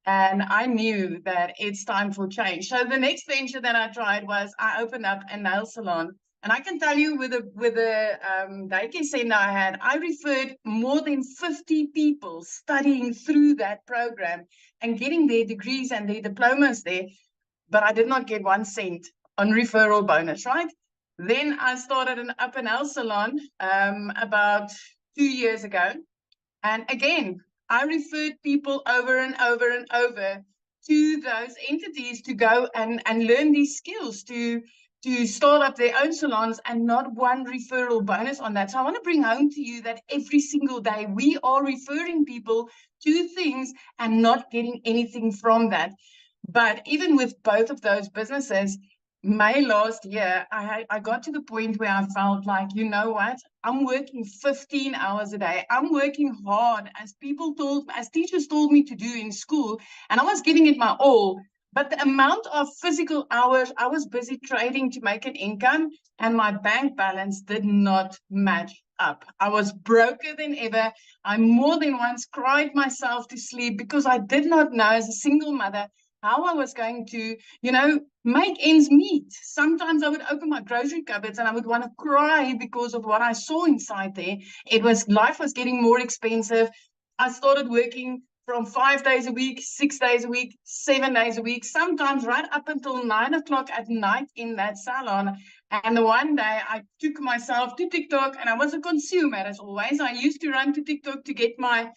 And I knew that it's time for change. So the next venture that I tried was I opened up a nail salon. And I can tell you with the daycare center I had, I referred more than 50 people studying through that program and getting their degrees and their diplomas there. But I did not get 1 cent on referral bonus, right? Then I started an up and nail salon about 2 years ago. And again, I referred people over and over and over to those entities to go and learn these skills to start up their own salons, and not 1 referral bonus on that. So I want to bring home to you that every single day we are referring people to things and not getting anything from that. But even with both of those businesses, May last year, I got to the point where I felt like, you know what, I'm working 15 hours a day. I'm working hard as teachers told me to do in school, and I was giving it my all. But the amount of physical hours I was busy trading to make an income, and my bank balance did not match up. I was broker than ever. I more than once cried myself to sleep because I did not know, as a single mother, how I was going to, make ends meet. Sometimes I would open my grocery cupboards and I would want to cry because of what I saw inside there. Life was getting more expensive. I started working from 5 days a week, 6 days a week, 7 days a week, sometimes right up until 9 o'clock at night in that salon. And the one day I took myself to TikTok, and I was a consumer as always. I used to run to TikTok to get my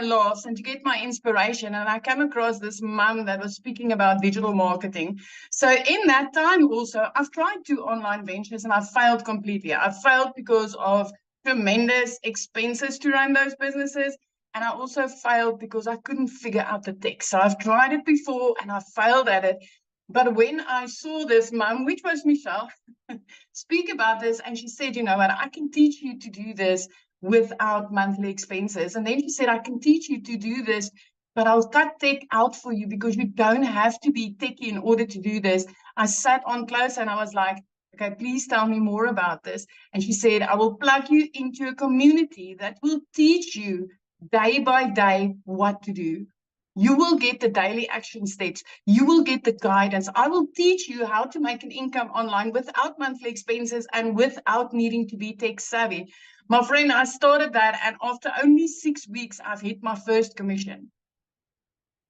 laughs and to get my inspiration. And I came across this mom that was speaking about digital marketing. So in that time also, I've tried 2 online ventures and I've failed completely. I've failed because of tremendous expenses to run those businesses. And I also failed because I couldn't figure out the tech. So I've tried it before and I failed at it. But when I saw this mom, which was Michelle, speak about this, and she said, you know what, I can teach you to do this without monthly expenses. And then she said, I can teach you to do this, but I'll cut tech out for you because you don't have to be techie in order to do this. I sat on close and I was like, okay, please tell me more about this. And she said, I will plug you into a community that will teach you day by day what to do. You will get the daily action steps. You will get the guidance. I will teach you how to make an income online without monthly expenses and without needing to be tech savvy. My friend, I started that, and after only 6 weeks, I've hit my first commission.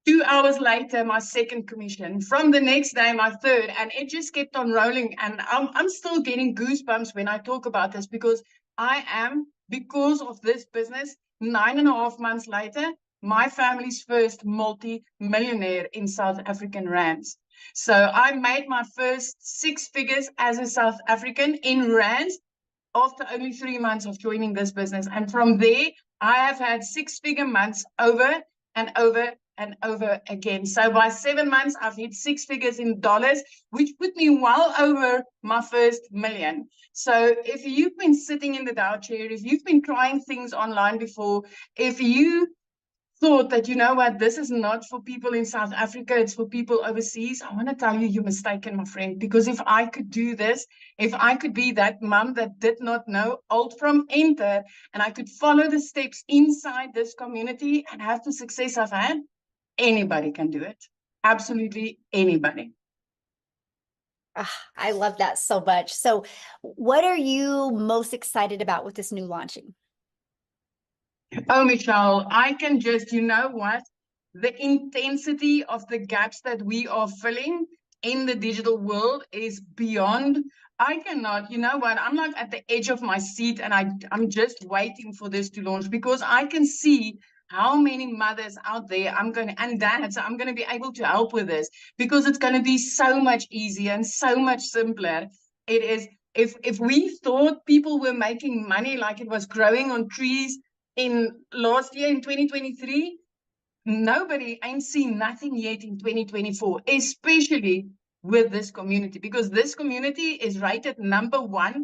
2 hours later, my second commission. From the next day, my third, and it just kept on rolling. And I'm still getting goosebumps when I talk about this, because I am, because of this business, 9.5 months later, my family's first multi-millionaire in South African rands. So I made my first 6 figures as a South African in rands after only 3 months of joining this business. And from there, I have had 6-figure months over and over and over again. So by 7 months, I've hit 6 figures in dollars, which put me well over my first million. So if you've been sitting in the Dow chair, if you've been trying things online before, if you thought that, you know what, this is not for people in South Africa, it's for people overseas, I want to tell you, you're mistaken, my friend. Because if I could do this, if I could be that mom that did not know alt from enter, and I could follow the steps inside this community and have the success I've had, anybody can do it. Absolutely anybody. I love that so much. So what are you most excited about with this new launching? Oh, Michelle, I can just, you know what? The intensity of the gaps that we are filling in the digital world is beyond. I cannot, you know what? I'm like at the edge of my seat, and I'm just waiting for this to launch, because I can see how many mothers out there and dads, I'm going to be able to help with this, because it's going to be so much easier and so much simpler. It is, if we thought people were making money like it was growing on trees in last year in 2023, nobody ain't seen nothing yet in 2024, especially with this community, because this community is rated #1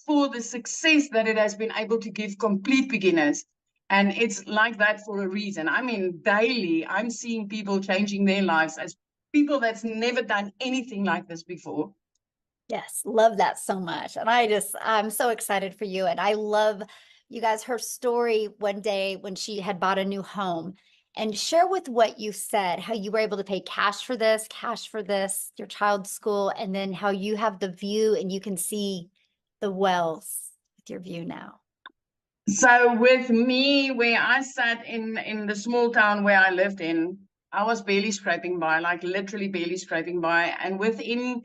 for the success that it has been able to give complete beginners. And it's like that for a reason. I mean, daily, I'm seeing people changing their lives as people that's never done anything like this before. Yes, love that so much. And I'm so excited for you. And I love, you guys, her story one day when she had bought a new home. And share with what you said, how you were able to pay cash for this, your child's school, and then how you have the view and you can see the wells with your view now. So with me, where I sat in the small town where I lived in, I was barely scraping by, like literally barely scraping by. And within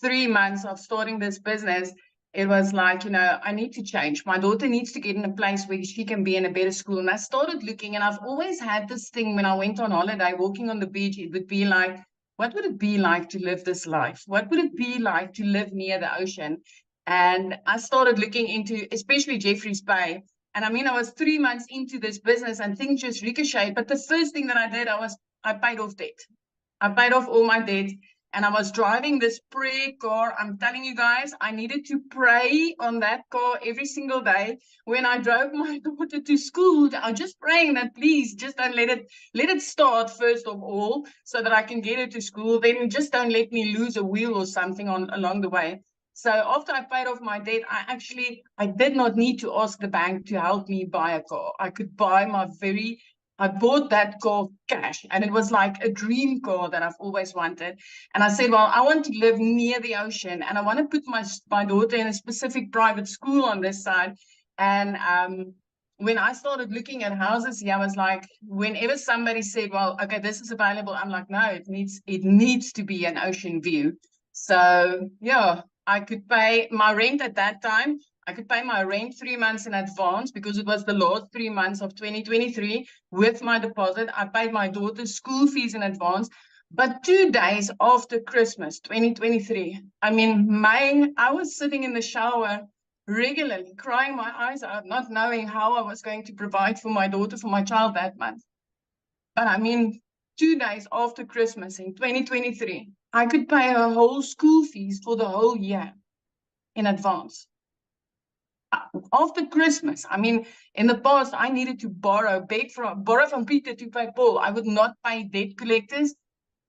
3 months of starting this business, it was like, you know, I need to change. My daughter needs to get in a place where she can be in a better school. And I started looking, and I've always had this thing when I went on holiday, walking on the beach, it would be like, what would it be like to live this life? What would it be like to live near the ocean? And I started looking into, especially Jeffreys Bay. And I mean, I was 3 months into this business and things just ricocheted. But the first thing that I did, I paid off debt. I paid off all my debt, and I was driving this prayer car. I'm telling you guys, I needed to pray on that car every single day. When I drove my daughter to school, I was just praying that please just don't let it start first of all, so that I can get her to school. Then just don't let me lose a wheel or something along the way. So after I paid off my debt, I did not need to ask the bank to help me buy a car. I could buy I bought that car cash, and it was like a dream car that I've always wanted. And I said, well, I want to live near the ocean, and I want to put my daughter in a specific private school on this side. And when I started looking at houses, I was like, whenever somebody said, well, okay, this is available, I'm like, no, it needs to be an ocean view. So yeah, I could pay my rent at that time. I could pay my rent 3 months in advance, because it was the last 3 months of 2023 with my deposit. I paid my daughter's school fees in advance. But 2 days after Christmas 2023, I mean, I was sitting in the shower regularly, crying my eyes out, not knowing how I was going to provide for my daughter, for my child that month. But I mean, 2 days after Christmas in 2023, I could pay her whole school fees for the whole year in advance. After Christmas, I mean, in the past, I needed to borrow from Peter to pay Paul. I would not pay debt collectors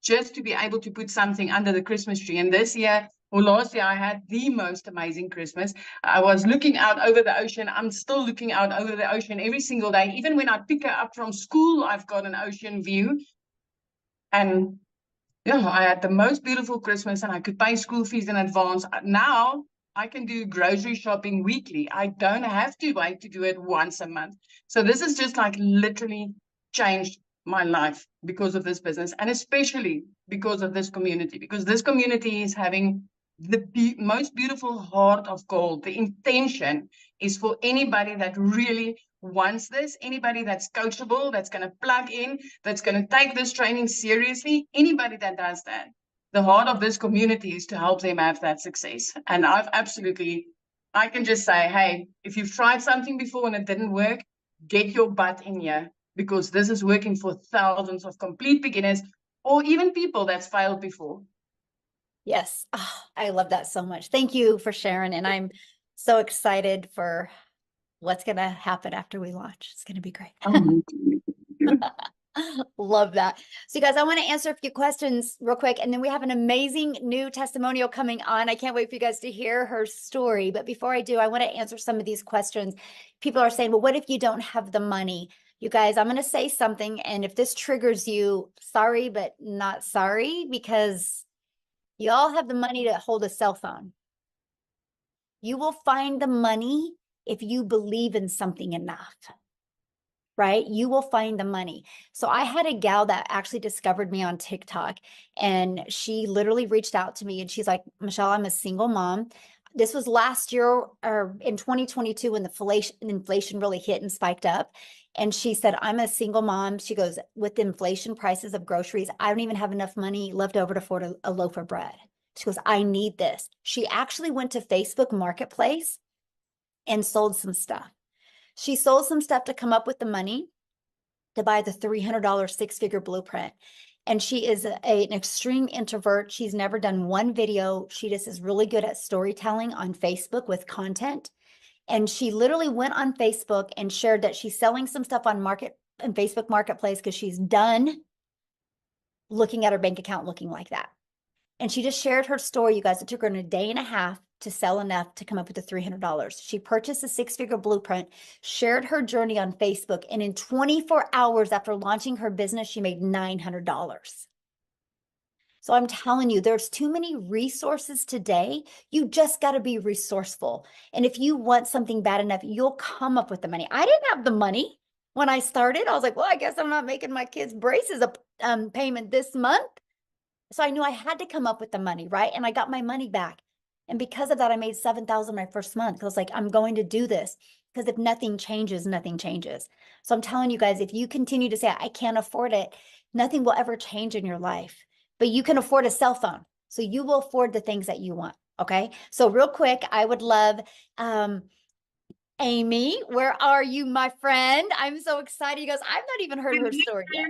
just to be able to put something under the Christmas tree. And this year, or last year, I had the most amazing Christmas. I was looking out over the ocean. I'm still looking out over the ocean every single day. Even when I pick her up from school, I've got an ocean view. And yeah, I had the most beautiful Christmas and I could pay school fees in advance. Now I can do grocery shopping weekly. I don't have to wait to do it once a month. So this has just like literally changed my life because of this business, and especially because of this community, because this community is having the most beautiful heart of gold. The intention is for anybody that really wants this, anybody that's coachable, that's going to plug in, that's going to take this training seriously, anybody that does that. The heart of this community is to help them have that success. And I can just say, hey, if you've tried something before and it didn't work, get your butt in here, because this is working for thousands of complete beginners or even people that's failed before. Yes. Oh, I love that so much. Thank you for sharing. And I'm so excited for what's going to happen after we launch. It's going to be great. Love that. So you guys, I want to answer a few questions real quick, and then we have an amazing new testimonial coming on. I can't wait for you guys to hear her story. But before I do, I want to answer some of these questions. People are saying, well, what if you don't have the money? You guys, I'm going to say something, and if this triggers you, sorry, but not sorry, because you all have the money to hold a cell phone. You will find the money if you believe in something enough, right? You will find the money. So I had a gal that actually discovered me on TikTok, and she literally reached out to me and she's like, Michelle, I'm a single mom. This was last year or in 2022 when the inflation really hit and spiked up. And she said, I'm a single mom. She goes, with the inflation prices of groceries, I don't even have enough money left over to afford a loaf of bread. She goes, I need this. She actually went to Facebook Marketplace and sold some stuff. She sold some stuff to come up with the money to buy the $300 six-figure blueprint. And she is an extreme introvert. She's never done one video. She just is really good at storytelling on Facebook with content. And she literally went on Facebook and shared that she's selling some stuff on Facebook Marketplace because she's done looking at her bank account looking like that. And she just shared her story, you guys. It took her a day and a half to sell enough to come up with the $300. She purchased a six-figure blueprint, shared her journey on Facebook, and in 24 hours after launching her business, she made $900. So I'm telling you, there's too many resources today. You just got to be resourceful. And if you want something bad enough, you'll come up with the money. I didn't have the money when I started. I was like, well, I guess I'm not making my kids' braces a payment this month. So I knew I had to come up with the money, right? And I got my money back. And because of that, I made $7,000 my first month. I was like, I'm going to do this, because if nothing changes, nothing changes. So I'm telling you guys, if you continue to say, I can't afford it, nothing will ever change in your life. But you can afford a cell phone. So you will afford the things that you want. Okay. So real quick, I would love, Amy, where are you, my friend? I'm so excited. You guys, I've not even heard her story yet.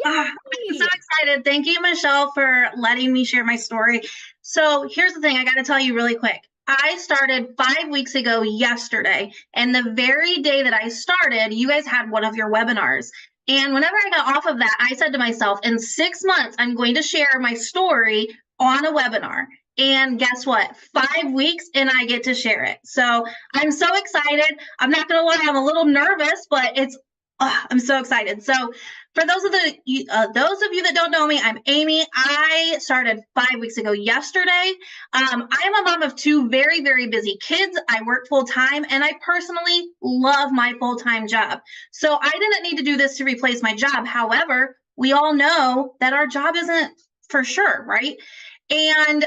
I'm so excited. Thank you, Michelle, for letting me share my story. So here's the thing. I got to tell you really quick. I started 5 weeks ago yesterday, and the very day that I started, you guys had one of your webinars. And whenever I got off of that, I said to myself, in 6 months, I'm going to share my story on a webinar. And guess what? 5 weeks and I get to share it. So I'm so excited. I'm not going to lie, I'm a little nervous, but I'm so excited. So for those of you that don't know me, I'm Amy. I started 5 weeks ago yesterday. I am a mom of two very, very busy kids. I work full time, and I personally love my full-time job. So I didn't need to do this to replace my job. However, we all know that our job isn't for sure, right? And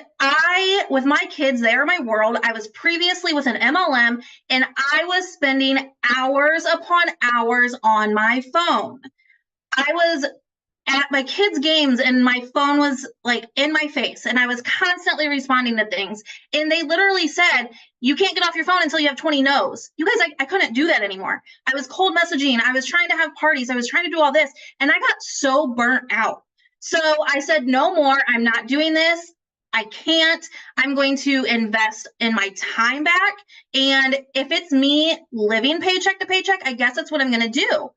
with my kids, they are my world. I was previously with an MLM, and I was spending hours upon hours on my phone. I was at my kids' games and my phone was like in my face, and I was constantly responding to things. And they literally said, you can't get off your phone until you have 20 no's. You guys, I couldn't do that anymore. I was cold messaging. I was trying to have parties. I was trying to do all this, and I got so burnt out. So I said, no more. I'm not doing this. I can't. I'm going to invest in my time back. And if it's me living paycheck to paycheck, I guess that's what I'm going to do.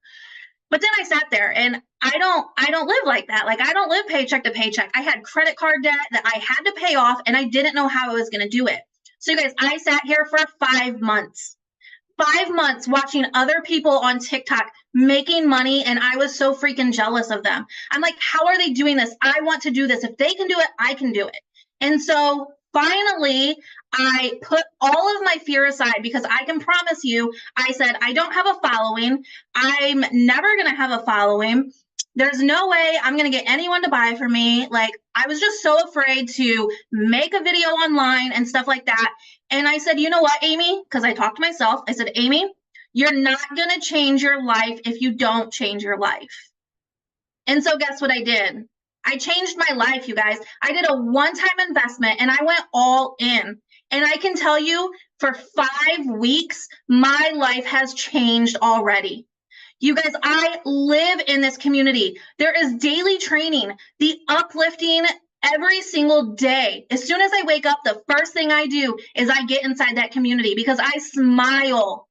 But then I sat there, and I don't live like that. Like, I don't live paycheck to paycheck. I had credit card debt that I had to pay off, and I didn't know how I was going to do it. So you guys, I sat here for 5 months. 5 months watching other people on TikTok making money, and I was so freaking jealous of them. I'm like, how are they doing this? I want to do this. If they can do it, I can do it. And so finally, I put all of my fear aside because I can promise you, I said, I don't have a following. I'm never going to have a following. There's no way I'm going to get anyone to buy from me. Like, I was just so afraid to make a video online and stuff like that. And I said, you know what, Amy? Because I talked to myself. I said, Amy, you're not going to change your life if you don't change your life. And so guess what I did? I changed my life, you guys. I did a one-time investment and I went all in. And I can tell you, for 5 weeks, my life has changed already. You guys, I live in this community. There is daily training, the uplifting every single day. As soon as I wake up, the first thing I do is I get inside that community because I smile.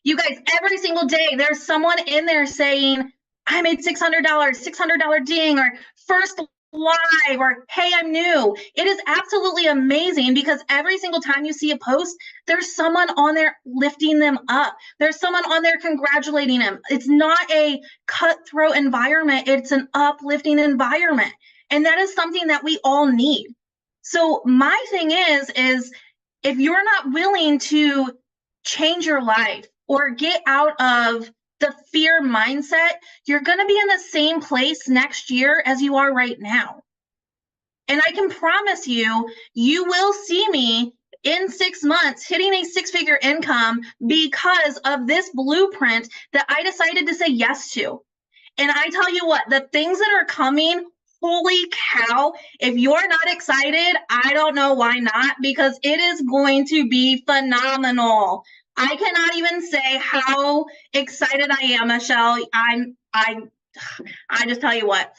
You guys, every single day, there's someone in there saying, I made $600, $600 ding, or first live, or hey, I'm new. It is absolutely amazing because every single time you see a post, there's someone on there lifting them up. There's someone on there congratulating them. It's not a cutthroat environment. It's an uplifting environment. And that is something that we all need. So my thing is if you're not willing to change your life or get out of the fear mindset, you're going to be in the same place next year as you are right now. And I can promise you, you will see me in 6 months hitting a 6-figure income because of this blueprint that I decided to say yes to. And I tell you what, the things that are coming, holy cow, if you're not excited, I don't know why not, because it is going to be phenomenal. I cannot even say how excited I am, Michelle. I just tell you what.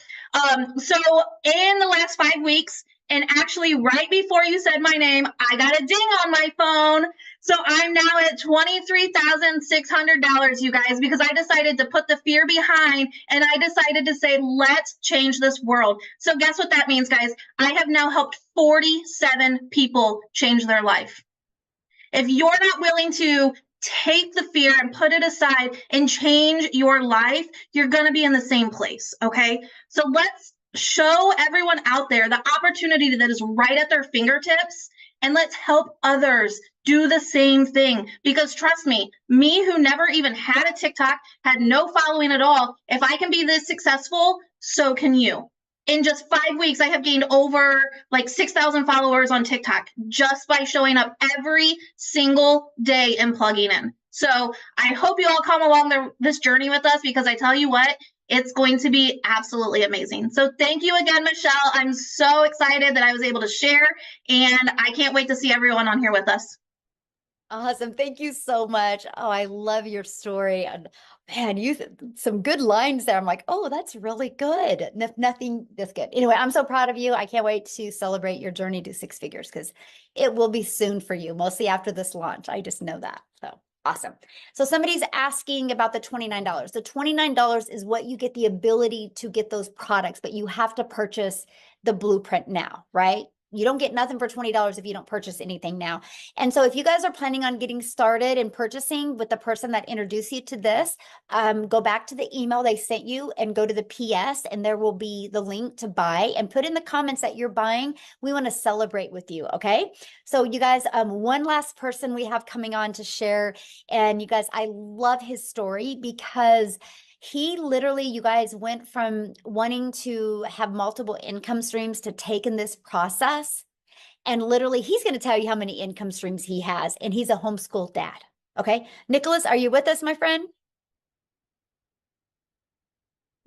So in the last 5 weeks, and actually right before you said my name, I got a ding on my phone. So I'm now at $23,600, you guys, because I decided to put the fear behind and I decided to say, let's change this world. So guess what that means, guys? I have now helped 47 people change their life. If you're not willing to take the fear and put it aside and change your life, you're going to be in the same place. Okay. So let's show everyone out there the opportunity that is right at their fingertips, and let's help others do the same thing. Because trust me who never even had a TikTok, had no following at all, if I can be this successful, so can you. In just 5 weeks, I have gained over like 6,000 followers on TikTok just by showing up every single day and plugging in. So I hope you all come along this journey with us, because I tell you what, it's going to be absolutely amazing. So thank you again, Michelle. I'm so excited that I was able to share, and I can't wait to see everyone on here with us. Awesome. Thank you so much. Oh, I love your story. And man, some good lines there. I'm like, oh, that's really good. Nothing this good. Anyway, I'm so proud of you. I can't wait to celebrate your journey to 6 figures, because it will be soon for you, mostly after this launch. I just know that. So awesome. So somebody's asking about the $29. The $29 is what you get the ability to get those products, but you have to purchase the blueprint now, right? You don't get nothing for $20 if you don't purchase anything now. And so if you guys are planning on getting started and purchasing with the person that introduced you to this, go back to the email they sent you and go to the PS, and there will be the link to buy, and put in the comments that you're buying. We want to celebrate with you. Okay. So you guys, one last person we have coming on to share. And you guys, I love his story, because he literally, you guys, went from wanting to have multiple income streams to taking this process. And literally, he's going to tell you how many income streams he has. And he's a homeschool dad. Okay. Nicholas, are you with us, my friend?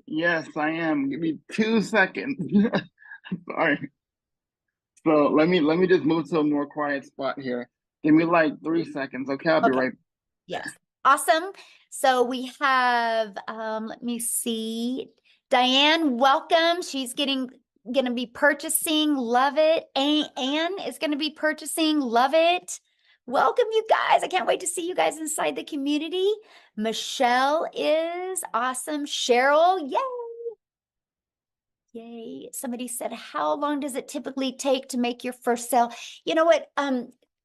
Yes, I am. Give me 2 seconds. Sorry. So let me just move to a more quiet spot here. Give me like 3 seconds. Okay, I'll be right. Yes. Awesome. So we have, let me see, Diane, welcome. She's going to be purchasing. Love it. Anne is going to be purchasing. Love it. Welcome, you guys. I can't wait to see you guys inside the community. Michelle is awesome. Cheryl, yay. Yay. Somebody said, how long does it typically take to make your first sale? You know what?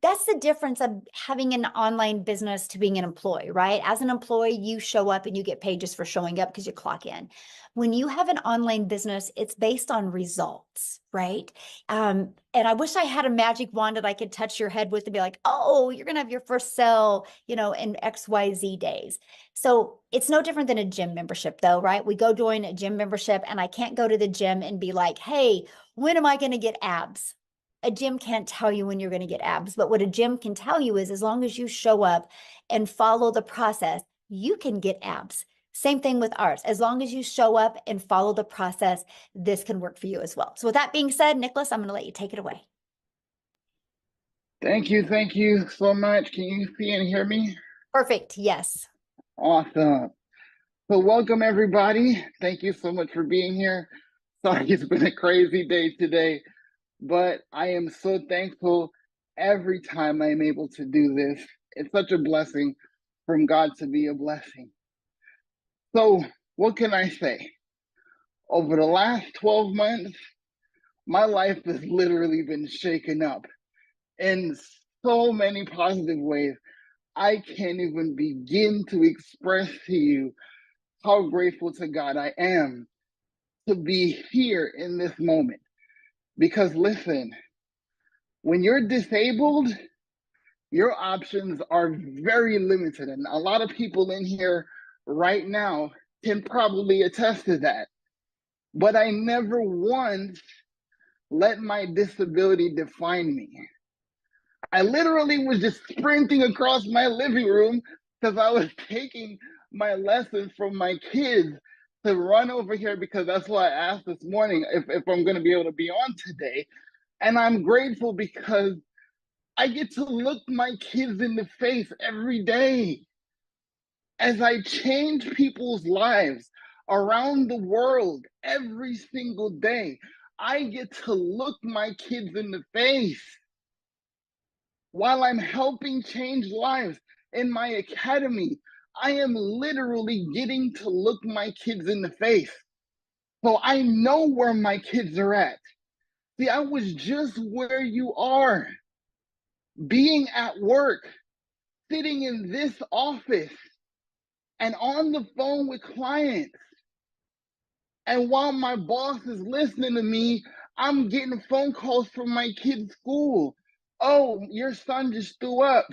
That's the difference of having an online business to being an employee, right? As an employee, you show up and you get paid just for showing up because you clock in. When you have an online business, it's based on results, right? And I wish I had a magic wand that I could touch your head with and be like, oh, you're going to have your first sale, in XYZ days. So it's no different than a gym membership, though, right? We go join a gym membership, and I can't go to the gym and be like, hey, when am I going to get abs? A gym can't tell you when you're going to get abs, but what a gym can tell you is as long as you show up and follow the process, you can get abs. Same thing with ours. As long as you show up and follow the process, this can work for you as well. So with that being said, Nicholas, I'm going to let you take it away. Thank you so much. Can you see and hear me? Perfect. Yes. Awesome. So welcome everybody. Thank you so much for being here. Sorry, it's been a crazy day today, but I am so thankful every time I'm able to do this. It's such a blessing from God to be a blessing. So what can I say? Over the last 12 months, my life has literally been shaken up in so many positive ways. I can't even begin to express to you how grateful to God I am to be here in this moment. Because listen, when you're disabled, your options are very limited. And a lot of people in here right now can probably attest to that. But I never once let my disability define me. I literally was just sprinting across my living room because I was taking my lessons from my kids to run over here because that's why I asked this morning if I'm going to be able to be on today. And I'm grateful because I get to look my kids in the face every day as I change people's lives around the world every single day. I get to look my kids in the face while I'm helping change lives in my academy. I am literally getting to look my kids in the face. So I know where my kids are at. See, I was just where you are, being at work, sitting in this office and on the phone with clients. And while my boss is listening to me, I'm getting phone calls from my kid's school. Oh, your son just threw up.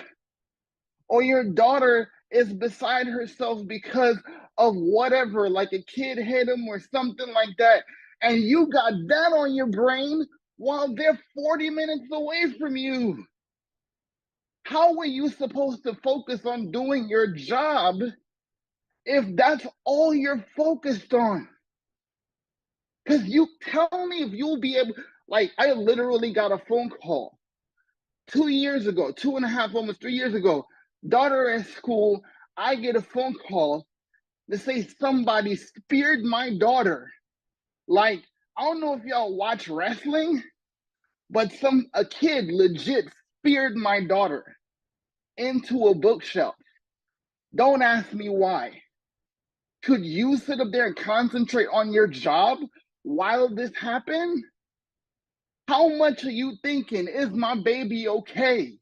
Or your daughter is beside herself because of whatever, like a kid hit him or something like that. And you got that on your brain while they're 40 minutes away from you. How are you supposed to focus on doing your job if that's all you're focused on? Because you tell me if you'll be able, like, I literally got a phone call 2 years ago, 2.5, almost 3 years ago. Daughter at school, I get a phone call to say somebody speared my daughter. Like, I don't know if y'all watch wrestling, but a kid legit speared my daughter into a bookshelf. Don't ask me why. Could you sit up there and concentrate on your job while this happened? How much are you thinking, is my baby okay?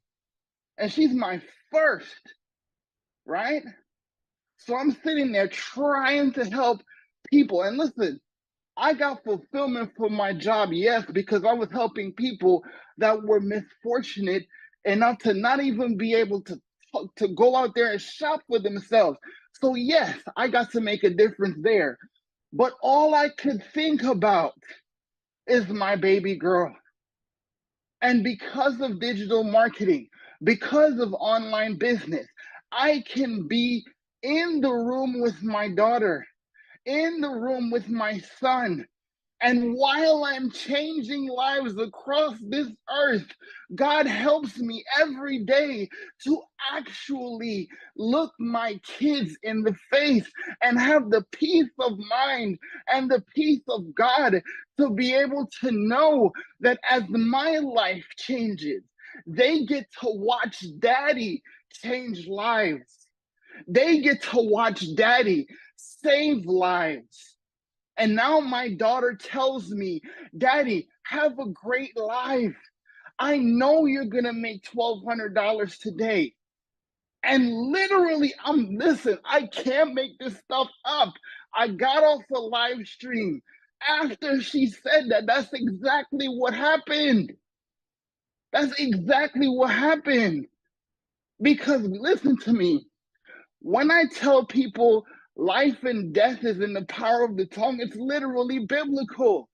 And she's my first, right? So I'm sitting there trying to help people. And listen, I got fulfillment from my job, yes, because I was helping people that were misfortunate enough to not even be able to go out there and shop for themselves. So yes, I got to make a difference there. But all I could think about is my baby girl. And because of digital marketing, because of online business, I can be in the room with my daughter, in the room with my son. And while I'm changing lives across this earth, God helps me every day to actually look my kids in the face and have the peace of mind and the peace of God to be able to know that as my life changes, they get to watch daddy change lives. They get to watch daddy save lives. And now my daughter tells me, Daddy, have a great life. I know you're going to make $1,200 today. And literally, listen, I can't make this stuff up. I got off a live stream after she said that. That's exactly what happened. That's exactly what happened. Because listen to me, when I tell people life and death is in the power of the tongue, it's literally biblical.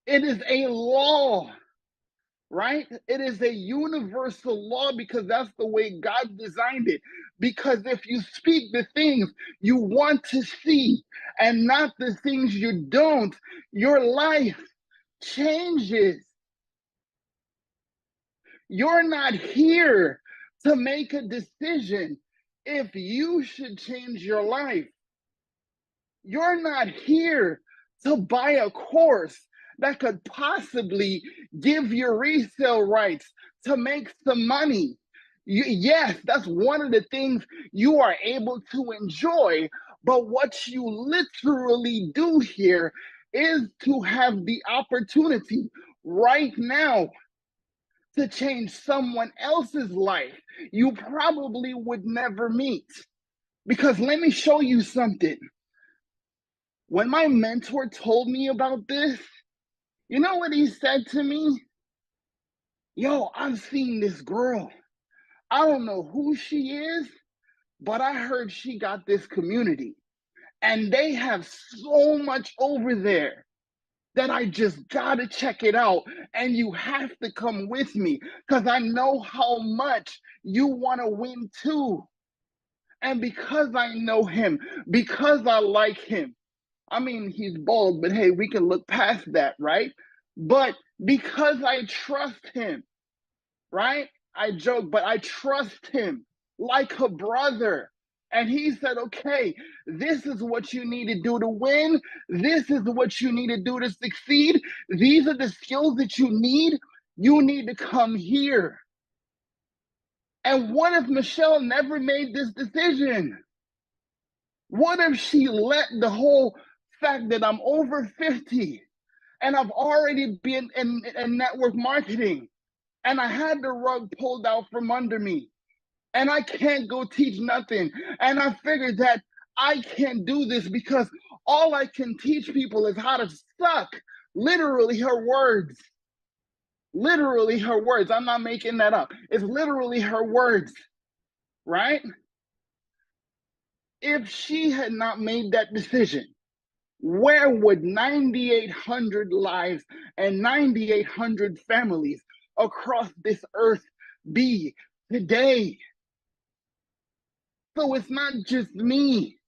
It is a law, right? It is a universal law because that's the way God designed it. Because if you speak the things you want to see and not the things you don't, your life changes. You're not here to make a decision if you should change your life. You're not here to buy a course that could possibly give you resale rights to make some money. Yes, that's one of the things you are able to enjoy, but what you literally do here is to have the opportunity right now to change someone else's life you probably would never meet. Because let me show you something. When my mentor told me about this, you know what he said to me? Yo, I've seen this girl. I don't know who she is, but I heard she got this community. And they have so much over there that I just gotta check it out. And you have to come with me because I know how much you wanna win too. And because I know him, because I like him, I mean, he's bald, but hey, we can look past that, right? But because I trust him, right? I joke, but I trust him like a brother. And he said, okay, this is what you need to do to win. This is what you need to do to succeed. These are the skills that you need. You need to come here. And what if Michelle never made this decision? What if she let the whole fact that I'm over 50 and I've already been in network marketing and I had the rug pulled out from under me and I can't go teach nothing. And I figured that I can't do this because all I can teach people is how to suck. Literally her words. Literally her words. I'm not making that up. It's literally her words, right? If she had not made that decision, where would 9,800 lives and 9,800 families across this earth be today? So it's not just me.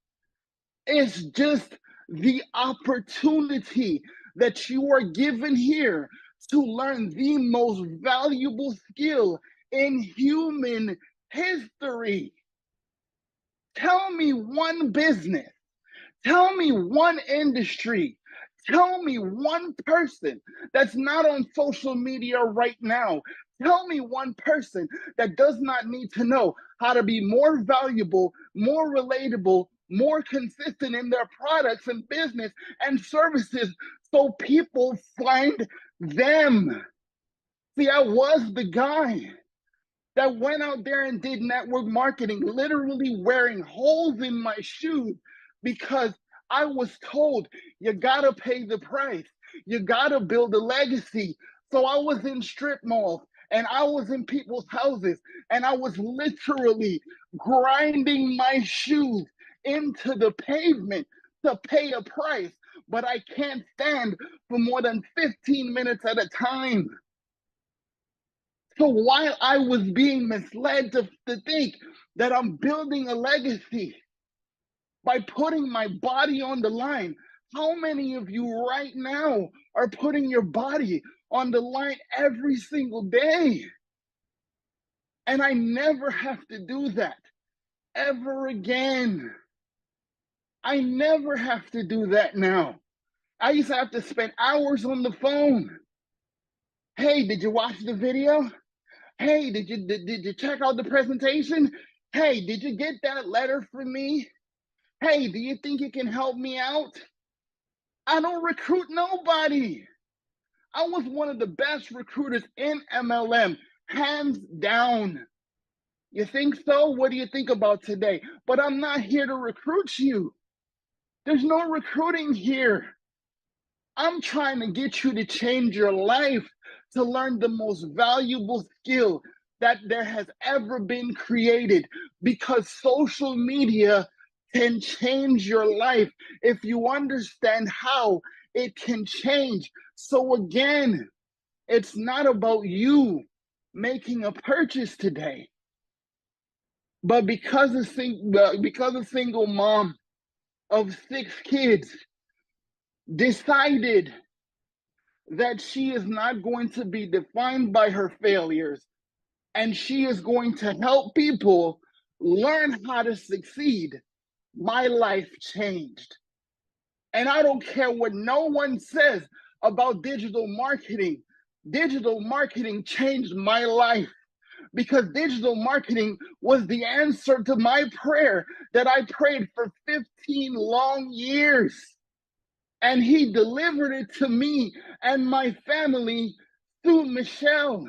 It's just the opportunity that you are given here to learn the most valuable skill in human history. Tell me one business. Tell me one industry. Tell me one person that's not on social media right now. Tell me one person that does not need to know how to be more valuable, more relatable, more consistent in their products and business and services so people find them. See, I was the guy that went out there and did network marketing, literally wearing holes in my shoes because I was told you gotta pay the price, you gotta build a legacy. So I was in strip malls and I was in people's houses and I was literally grinding my shoes into the pavement to pay a price, but I can't stand for more than 15 minutes at a time. So while I was being misled to think that I'm building a legacy by putting my body on the line, how many of you right now are putting your body on the line every single day? And I never have to do that ever again. I never have to do that now. I used to have to spend hours on the phone. Hey, did you watch the video? Hey, did you check out the presentation? Hey, did you get that letter from me? Hey, do you think you can help me out? I don't recruit nobody. I was one of the best recruiters in MLM, hands down. You think so? What do you think about today? But I'm not here to recruit you. There's no recruiting here. I'm trying to get you to change your life, to learn the most valuable skill that there has ever been created, because social media can change your life if you understand how it can change. So again, it's not about you making a purchase today, but because a single mom of 6 kids decided that she is not going to be defined by her failures, and she is going to help people learn how to succeed, my life changed. And I don't care what no one says about digital marketing. Digital marketing changed my life, because digital marketing was the answer to my prayer that I prayed for 15 long years. And he delivered it to me and my family through Michelle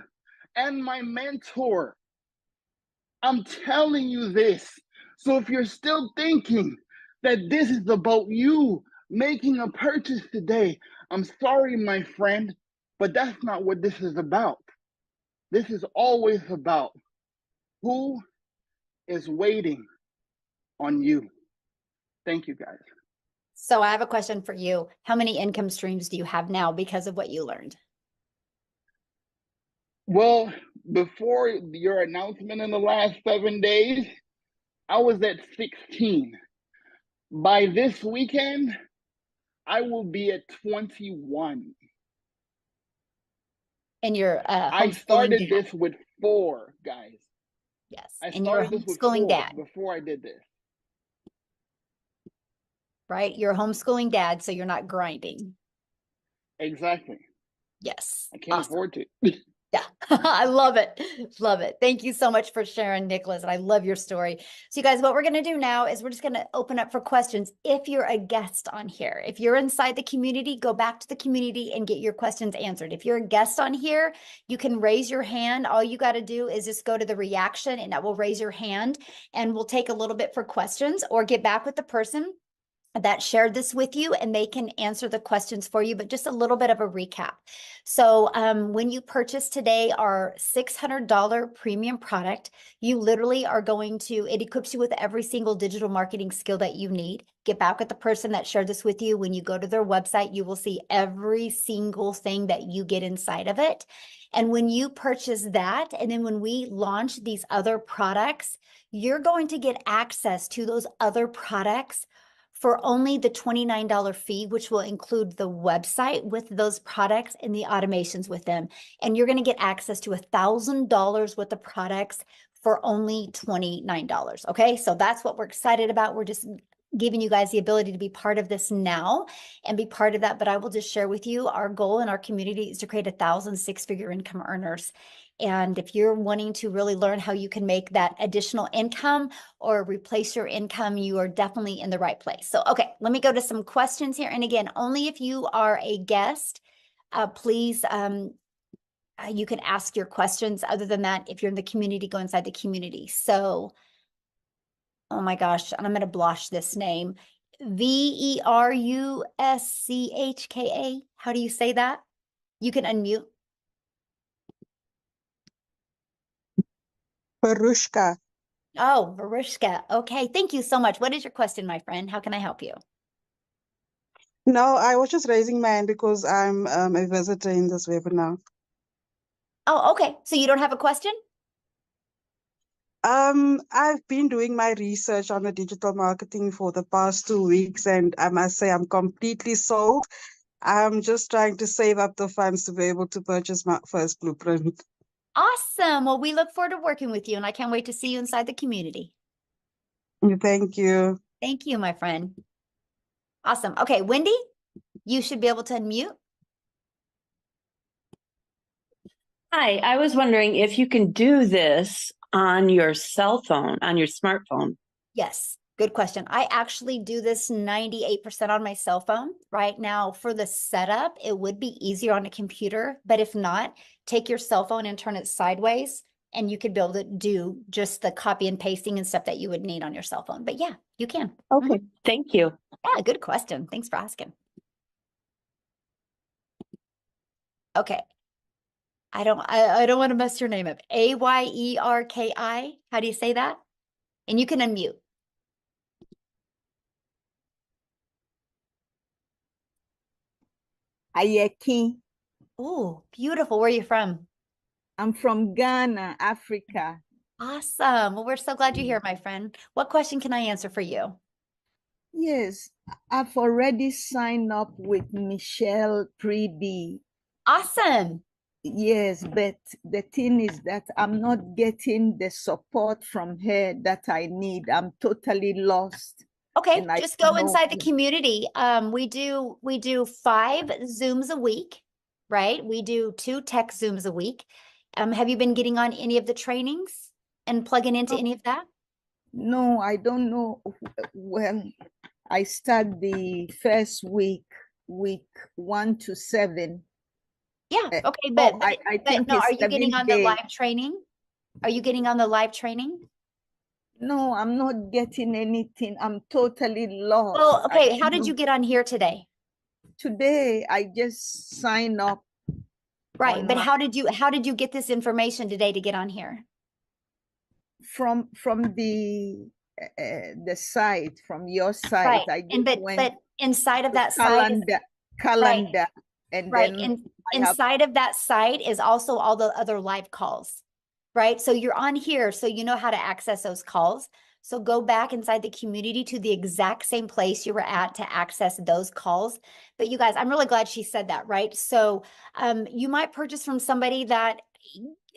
and my mentor. I'm telling you this. So if you're still thinking that this is about you making a purchase today, I'm sorry, my friend, but that's not what this is about. This is always about who is waiting on you. Thank you, guys. So I have a question for you. How many income streams do you have now because of what you learned? Well, before your announcement in the last 7 days, I was at 16. By this weekend, I will be at 21. And you're I homeschooling started dad. this with 4, guys. Yes. I And you're a started this with homeschooling 4 dad, before I did this. right? You're a homeschooling dad, so you're not grinding. Exactly. Yes. I can't Awesome. afford to. Yeah, I love it. Love it. Thank you so much for sharing, Nicholas. And I love your story. So you guys, what we're going to do now is we're just going to open up for questions. If you're a guest on here, if you're inside the community, go back to the community and get your questions answered. If you're a guest on here, you can raise your hand. All you got to do is just go to the reaction and that will raise your hand, and we'll take a little bit for questions or get back with the person that shared this with you, and they can answer the questions for you, but just a little bit of a recap. So when you purchase today our $600 premium product, you literally are going to, it equips you with every single digital marketing skill that you need. Get back with the person that shared this with you. When you go to their website, you will see every single thing that you get inside of it. And when you purchase that, and then when we launch these other products, you're going to get access to those other products for only the $29 fee, which will include the website with those products and the automations with them. And you're going to get access to $1,000 worth of products for only $29. Okay, so that's what we're excited about. We're just giving you guys the ability to be part of this now and be part of that. But I will just share with you, our goal in our community is to create 1,000 six-figure income earners. And if you're wanting to really learn how you can make that additional income or replace your income, you are definitely in the right place. So, okay, let me go to some questions here. And again, only if you are a guest, please, you can ask your questions. Other than that, if you're in the community, go inside the community. So, oh my gosh, and I'm going to blush this name. Veruschka. How do you say that? You can unmute. Barushka. Oh, Veruschka. Okay, thank you so much. What is your question, my friend? How can I help you? No, I was just raising my hand because I'm a visitor in this webinar. Oh, okay. So you don't have a question? I've been doing my research on the digital marketing for the past 2 weeks, and I must say I'm completely sold. I'm just trying to save up the funds to be able to purchase my first blueprint. Awesome. Well, we look forward to working with you, and I can't wait to see you inside the community. Thank you. Thank you, my friend. Awesome. Okay, Wendy, you should be able to unmute. Hi, I was wondering if you can do this on your cell phone, on your smartphone. Yes. Good question. I actually do this 98% on my cell phone right now. For the setup, it would be easier on a computer, but if not, take your cell phone and turn it sideways, and you could be able to do just the copy and pasting and stuff that you would need on your cell phone. But yeah, you can. Okay, thank you. Yeah, good question. Thanks for asking. Okay. I don't want to mess your name up. Ayerki. How do you say that? And you can unmute. Ayeki. Oh, beautiful. Where are you from? I'm from Ghana, Africa. Awesome. Well, we're so glad you're here, my friend. What question can I answer for you? Yes, I've already signed up with Michelle Preby. Awesome. Yes, but the thing is that I'm not getting the support from her that I need. I'm totally lost. Okay, And I just don't go know. inside the community. We do 5 Zooms a week, right? We do 2 tech Zooms a week. Have you been getting on any of the trainings and plugging into any of that? No, I don't know. Well, I start the first week 1 to 7. Yeah, okay, No, I think no, it's are you getting 7 on the days. live training? Are you getting on the live training? No, I'm not getting anything. I'm totally lost. Well, okay, how I did don't- you get on here today? Today, I just sign up. Right, on but my- how did you get this information today to get on here? from the site, from your site. Right, I and just went but inside of to that site is calendar, and right, then and I have inside of that site is also all the other live calls, right? So you're on here, so you know how to access those calls. So go back inside the community to the exact same place you were at to access those calls. But you guys, I'm really glad she said that, right? So you might purchase from somebody that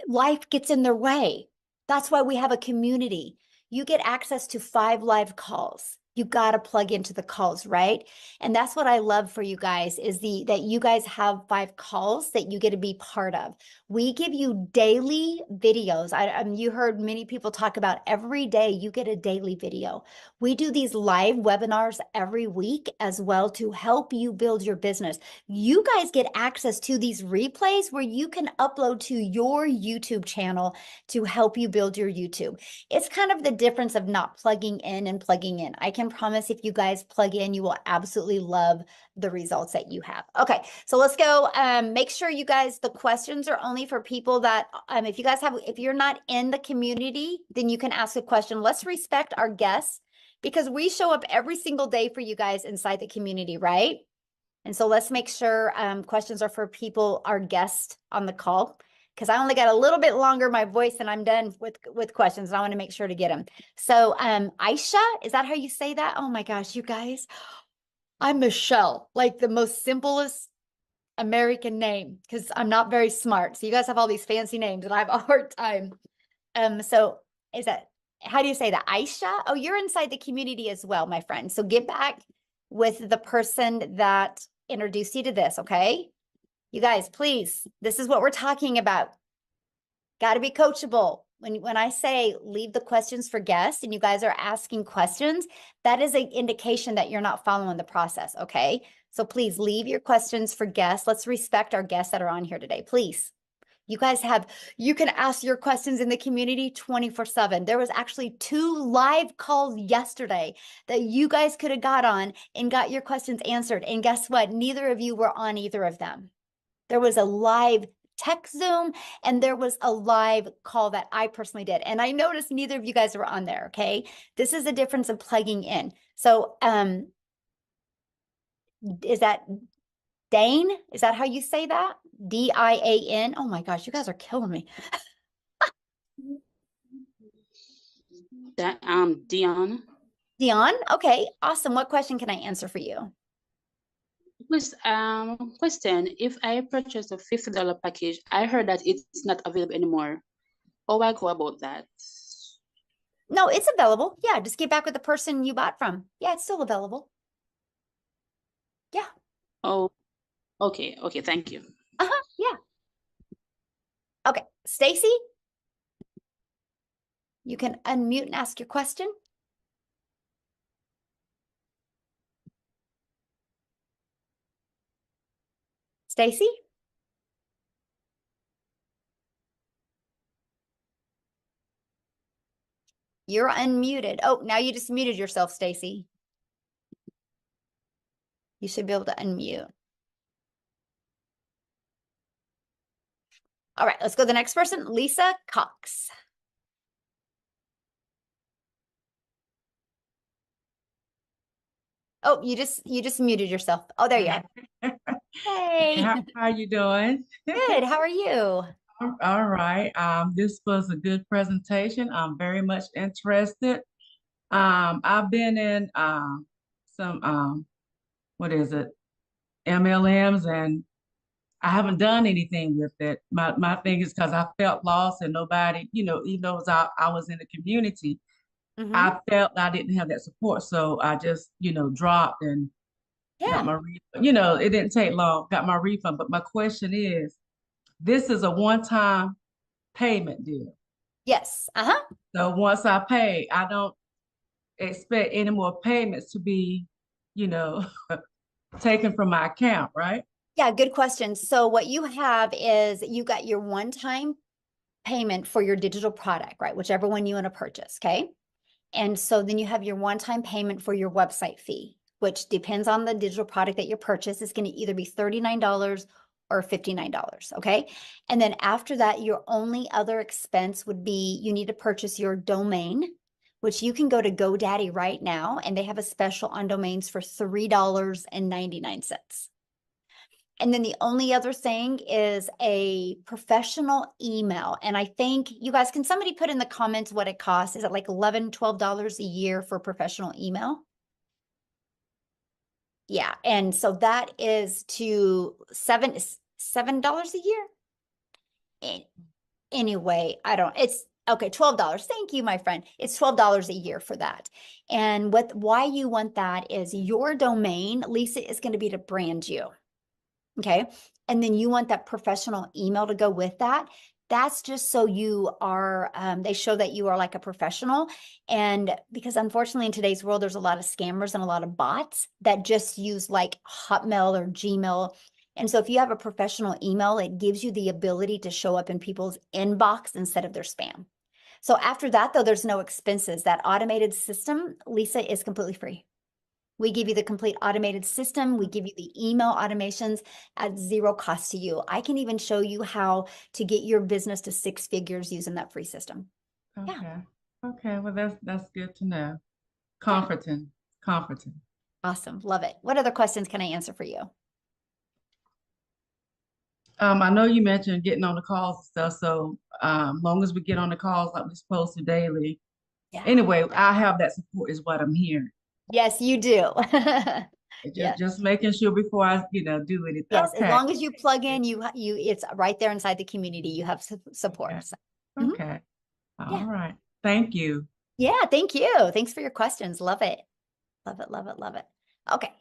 life gets in their way. That's why we have a community. You get access to 5 live calls. You got to plug into the calls, right? And that's what I love for you guys is that you guys have 5 calls that you get to be part of. We give you daily videos. You heard many people talk about every day you get a daily video. We do these live webinars every week as well to help you build your business. You guys get access to these replays where you can upload to your YouTube channel to help you build your YouTube. It's kind of the difference of not plugging in and plugging in. I can promise if you guys plug in, you will absolutely love the results that you have. Okay, so let's go. Make sure you guys, the questions are only for people that, if you're not in the community, then you can ask a question. Let's respect our guests because we show up every single day for you guys inside the community, right? And so let's make sure questions are for people, our guests on the call, because I only got a little bit longer my voice and I'm done with questions. And I want to make sure to get them. So Aisha, is that how you say that? Oh my gosh, you guys, I'm Michelle, like the most simplest American name because I'm not very smart. So you guys have all these fancy names and I have a hard time. So how do you say that? Aisha? Oh, you're inside the community as well, my friend. So get back with the person that introduced you to this, okay? You guys, please, this is what we're talking about. Got to be coachable. When I say leave the questions for guests and you guys are asking questions, that is an indication that you're not following the process, okay? So please leave your questions for guests. Let's respect our guests that are on here today, please. You can ask your questions in the community 24/7. There was actually 2 live calls yesterday that you guys could have got on and got your questions answered. And guess what? Neither of you were on either of them. There was a live tech Zoom and there was a live call that I personally did. And I noticed neither of you guys were on there, okay? This is the difference of plugging in. So is that Dane? Is that how you say that? D-I-A-N? Oh my gosh, you guys are killing me. Dion. Dion? Okay, awesome. What question can I answer for you? Please, question, if I purchase a $50 package, I heard that it's not available anymore. How I go about that? No, it's available. Yeah, just get back with the person you bought from. Yeah, it's still available. Yeah. Oh, okay. Okay, thank you. Yeah. Okay, Stacy? You can unmute and ask your question. Stacy? You're unmuted. Oh, now you just muted yourself, Stacy. You should be able to unmute. All right, let's go to the next person, Lisa Cox. Oh, you just muted yourself. Oh, there you are. Hey. How you doing? Good. How are you? All right. This was a good presentation. I'm very much interested. I've been in some what is it? MLMs, and I haven't done anything with it. My thing is because I felt lost and nobody, even though I was in the community, I felt I didn't have that support. So I just, dropped and got my refund. It didn't take long, got my refund. But my question is, this is a one-time payment deal. Yes. So once I pay, I don't expect any more payments to be, taken from my account, right? Yeah, good question. So what you have is you got your one-time payment for your digital product, right? Whichever one you want to purchase, okay? And so then you have your one-time payment for your website fee, which depends on the digital product that you purchase. It's going to either be $39 or $59, okay? And then after that, your only other expense would be you need to purchase your domain, which you can go to GoDaddy right now, and they have a special on domains for $3.99. And then the only other thing is a professional email. And I think you guys, can somebody put in the comments what it costs? Is it like $11, $12 a year for professional email? Yeah. And so that is to $7 a year. Anyway, it's okay, $12. Thank you, my friend. It's $12 a year for that. And why you want that is your domain, Lisa, is going to be to brand you. Okay. And then you want that professional email to go with that. That's just so you are, they show that you are like a professional. And because unfortunately in today's world, there's a lot of scammers and a lot of bots that just use like Hotmail or Gmail. And so if you have a professional email, it gives you the ability to show up in people's inbox instead of their spam. So after that, though, there's no expenses. That automated system, Lisa, is completely free. We give you the complete automated system. We give you the email automations at zero cost to you. I can even show you how to get your business to 6 figures using that free system. Okay. Yeah. Okay. Well, that's good to know. Comforting. Awesome. Love it. What other questions can I answer for you? I know you mentioned getting on the calls and stuff. So long as we get on the calls like we're supposed to daily. Yeah. Anyway, I have that support is what I'm hearing. Yes, you do. Just making sure before I, do anything. Yes, okay. As long as you plug in, it's right there inside the community. You have support. Okay. So. Okay. All right. Thank you. Yeah, thank you. Thanks for your questions. Love it. Love it, love it, love it. Okay.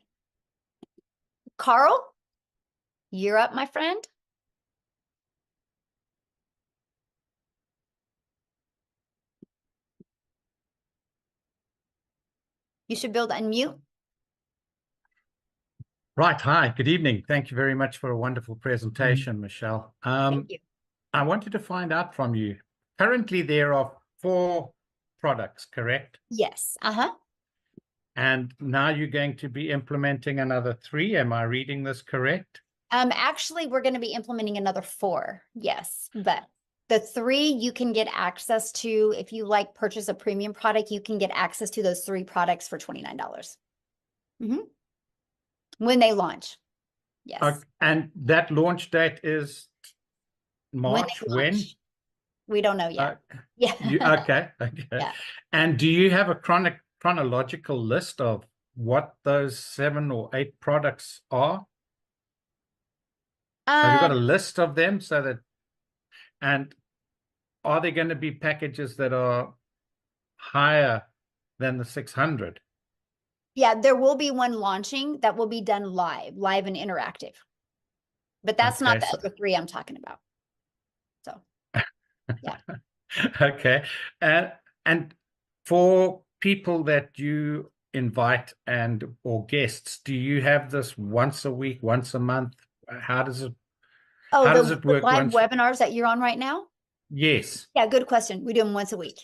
Carl, you're up, my friend. You should be able to unmute. Right. Hi. Good evening. Thank you very much for a wonderful presentation, Michelle. Thank you. I wanted to find out from you. Currently, there are 4 products, correct? Yes. And now you're going to be implementing another 3. Am I reading this correct? Actually, we're going to be implementing another 4. Yes, but the 3 you can get access to. If you purchase a premium product, you can get access to those 3 products for $29. When they launch. Yes. And that launch date is March when? We don't know yet. Yeah. Okay. Yeah. And do you have a chronological list of what those 7 or 8 products are? Have you got a list of them and are there going to be packages that are higher than the 600? Yeah, there will be one launching that will be done live and interactive. But that's not the other 3 I'm talking about. So, yeah. Okay. And for people that you invite or guests, do you have this once a week, once a month, how does it Oh, how does the it work live once? webinars that you're on right now? Yes, Yeah, good question. We do them once a week.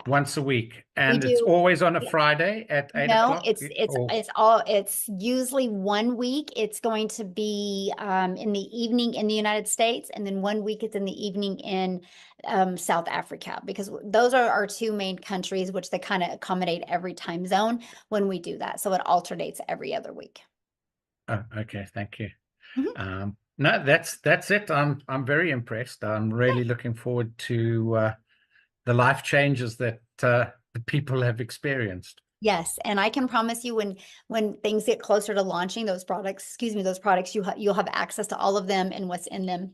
once a week, We and it's do. always on a Yeah. Friday at 8 No, o'clock. it's usually 1 week. It's going to be in the evening in the United States, and then 1 week it's in the evening in South Africa, because those are our two main countries, which they kind of accommodate every time zone when we do that. So it alternates every other week. Oh, okay, thank you. Mhm. No, that's it. I'm very impressed. I'm really looking forward to the life changes that the people have experienced. Yes, and I can promise you when things get closer to launching those products, you'll have access to all of them and what's in them.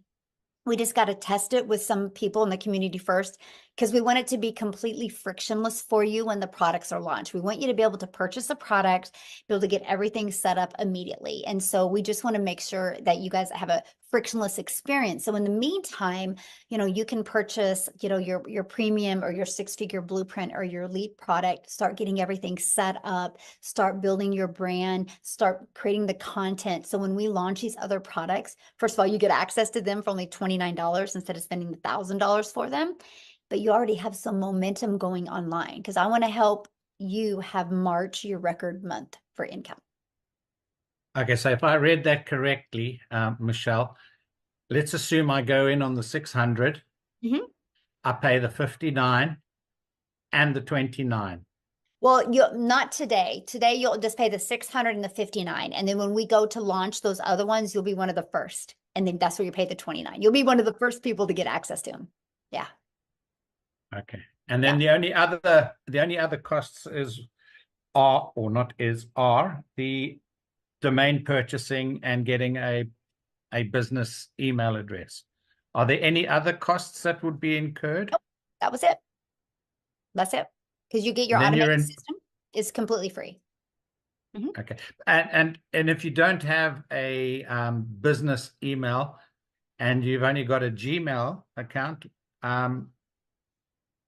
We just got to test it with some people in the community first, because we want it to be completely frictionless for you when the products are launched. We want you to be able to purchase a product, be able to get everything set up immediately. And so we just want to make sure that you guys have a frictionless experience. So in the meantime, you can purchase, your premium or your six-figure blueprint or your lead product, start getting everything set up, start building your brand, start creating the content. So when we launch these other products, first of all, you get access to them for only $29 instead of spending $1,000 for them. But you already have some momentum going online, because I want to help you have March your record month for income. Okay, so if I read that correctly, Michelle, let's assume I go in on the 600. Mhm. I pay the 59 and the 29. Well, not today. Today you'll just pay the 600 and the 59. And then when we go to launch those other ones, you'll be one of the first. And then that's where you pay the 29. You'll be one of the first people to get access to them. Yeah. Okay. And then the only other costs are the domain purchasing and getting a business email address. Are there any other costs that would be incurred? Nope, that was it. That's it. Because you get your automated system. It's completely free. Mm-hmm. Okay. And if you don't have a business email and you've only got a Gmail account,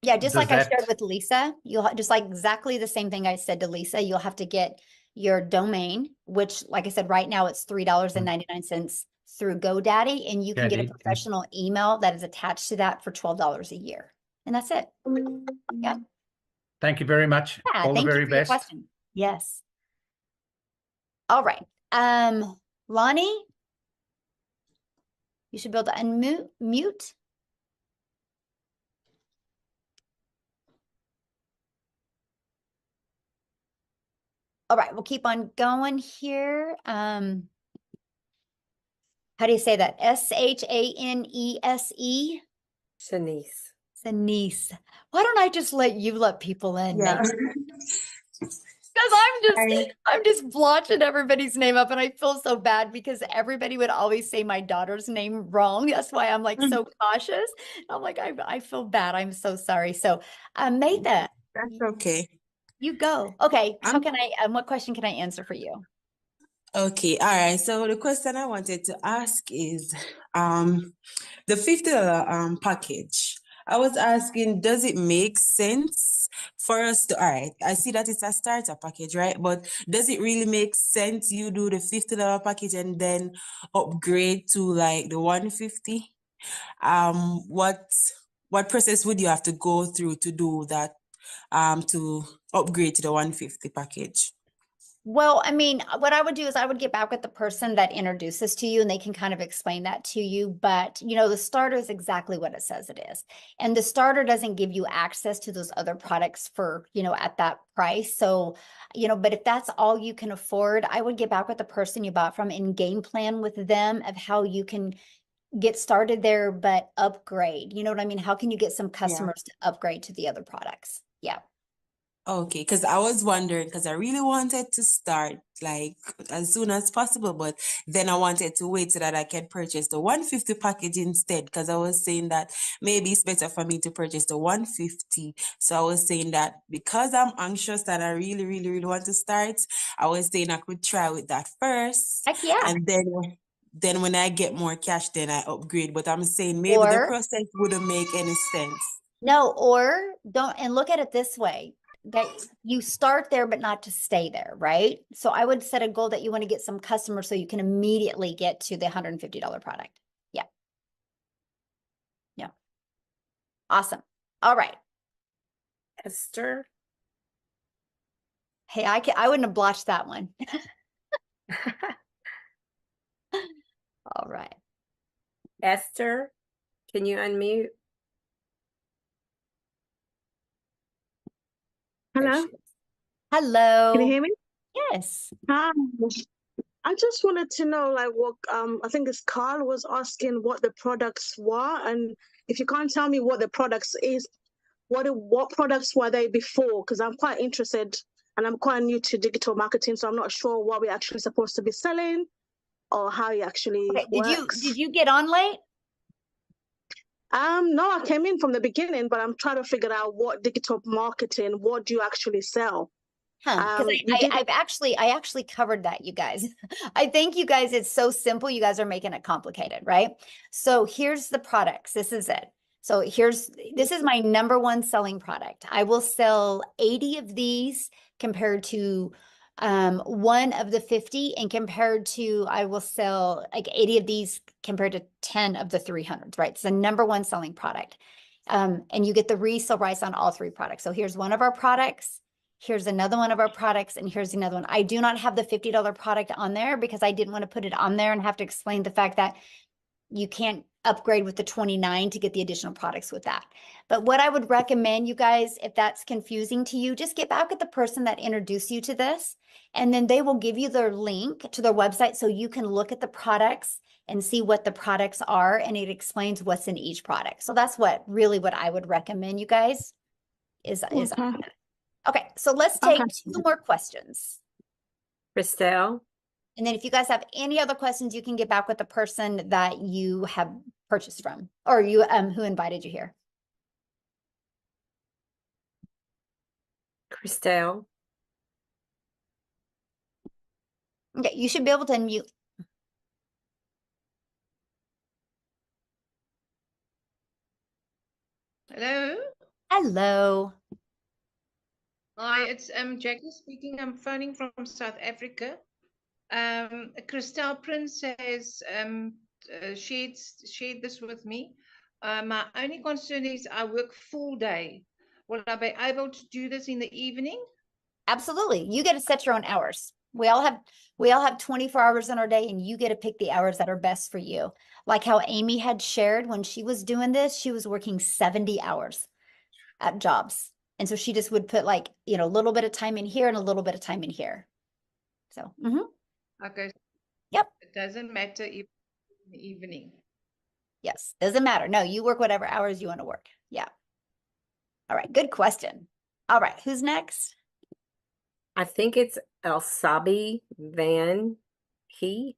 yeah, just like I shared with Lisa, you'll just like exactly the same thing I said to Lisa. You'll have to get your domain, which, like I said, right now it's $3.99 through GoDaddy, and you can get a professional email that is attached to that for $12 a year, and that's it. Yeah. Thank you very much. Yeah, All the very thank you for your best. question. Yes. All right. Lonnie, you should be able to unmute. All right, we'll keep on going here. How do you say that? Shanese? Shanice. Shanice. Why don't I just let you let people in? Yeah. Because I'm just blotching everybody's name up, and I feel so bad because everybody would always say my daughter's name wrong. That's why I'm like so cautious. I'm like, I feel bad. I'm so sorry. So Maytha. That's okay. You go. Okay. How can I, what question can I answer for you? Okay, all right. So the question I wanted to ask is the $50 package. I was asking, does it make sense for us to, all right, I see that it's a starter package, right? But does it really make sense you do the $50 package and then upgrade to like the 150? What process would you have to go through to do that, to upgrade to the 150 package? Well, I mean, what I would do is I would get back with the person that introduces to you, and they can kind of explain that to you. But, the starter is exactly what it says it is. And the starter doesn't give you access to those other products for, at that price. So, but if that's all you can afford, I would get back with the person you bought from and game plan with them of how you can get started there, but upgrade. You know what I mean? How can you get some customers to upgrade to the other products? Yeah. Okay, because I was wondering, because I really wanted to start like as soon as possible, but then I wanted to wait so that I can purchase the 150 package instead, because I was saying that maybe it's better for me to purchase the 150. So I was saying that because I'm anxious that I really, really, really want to start, I was saying I could try with that first. Heck yeah. And then when I get more cash, then I upgrade. But I'm saying maybe the process wouldn't make any sense. No, or don't, and look at it this way. that you start there, but not to stay there, right? So I would set a goal that you want to get some customers so you can immediately get to the $150 product. Yeah. Yeah. Awesome. All right. Esther. Hey, I wouldn't have blotched that one. All right. Esther, can you unmute? Hello? Hello. Can you hear me? Yes. Hi. I just wanted to know, like, what I think it's Carl was asking what the products were, and if you can't tell me what the products is, what products were they before? Because I'm quite interested, and I'm quite new to digital marketing, so I'm not sure what we're actually supposed to be selling or how it actually Okay. works. Did you get on late? No, I came in from the beginning, but I'm trying to figure out what digital marketing, what do you actually sell? Because I actually covered that, you guys. I think you guys, it's so simple. You guys are making it complicated, right? So here's the products. This is it. So this is my number one selling product. I will sell 80 of these compared to one of the 50, and compared to, I will sell like 80 of these compared to 10 of the 300s, right? It's the number one selling product. And you get the resale rights on all three products. So here's one of our products. Here's another one of our products, and here's another one. I do not have the $50 product on there because I didn't want to put it on there and have to explain the fact that you can't upgrade with the 29 to get the additional products with that. But what I would recommend, you guys, if that's confusing to you, just get back with the person that introduced you to this, and then they will give you their link to their website so you can look at the products and see what the products are, and it explains what's in each product. So that's what I would recommend, you guys, is okay, so let's take 2 more questions. Christelle. And then if you guys have any other questions, you can get back with the person that you have purchased from, or you who invited you here. Christelle. Okay, you should be able to unmute. Hello. Hello. Hi, it's Jackie speaking. I'm phoning from South Africa. Christelle Prince has shared this with me. My only concern is I work full day. Will I be able to do this in the evening? Absolutely. You get to set your own hours. We all have 24 hours in our day, and you get to pick the hours that are best for you. Like how Amy had shared when she was doing this, she was working 70 hours at jobs. And so she just would put like, a little bit of time in here and a little bit of time in here. So, Okay. Yep. It doesn't matter if in the evening. Yes, doesn't matter. No, you work whatever hours you want to work. Yeah. All right, good question. All right, who's next? I think it's Elsabi Van He.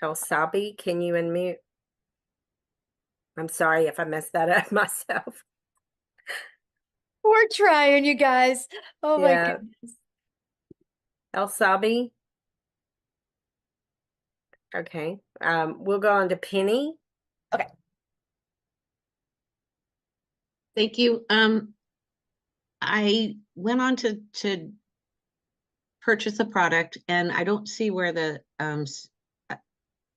Elsabi, can you unmute? I'm sorry if I messed that up myself. We're trying, you guys. Oh my goodness. Elsabi. Okay. We'll go on to Penny. Okay. Thank you. I went on to purchase a product, and I don't see where the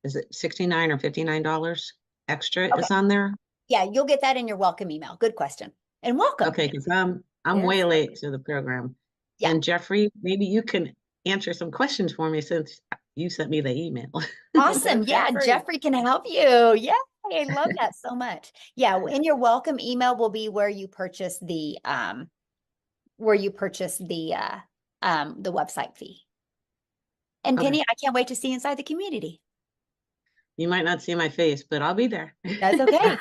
is it $69 or $59 extra is on there? Yeah, you'll get that in your welcome email. Good question. And welcome. Okay, because I'm way late to the program. Yeah. And Jeffrey, maybe you can answer some questions for me since you sent me the email. Awesome. Yeah, Jeffrey can help you. Yeah, I love that so much. Yeah, in your welcome email will be where you purchase the website fee. And Penny, I can't wait to see you inside the community. You might not see my face, but I'll be there. That's okay.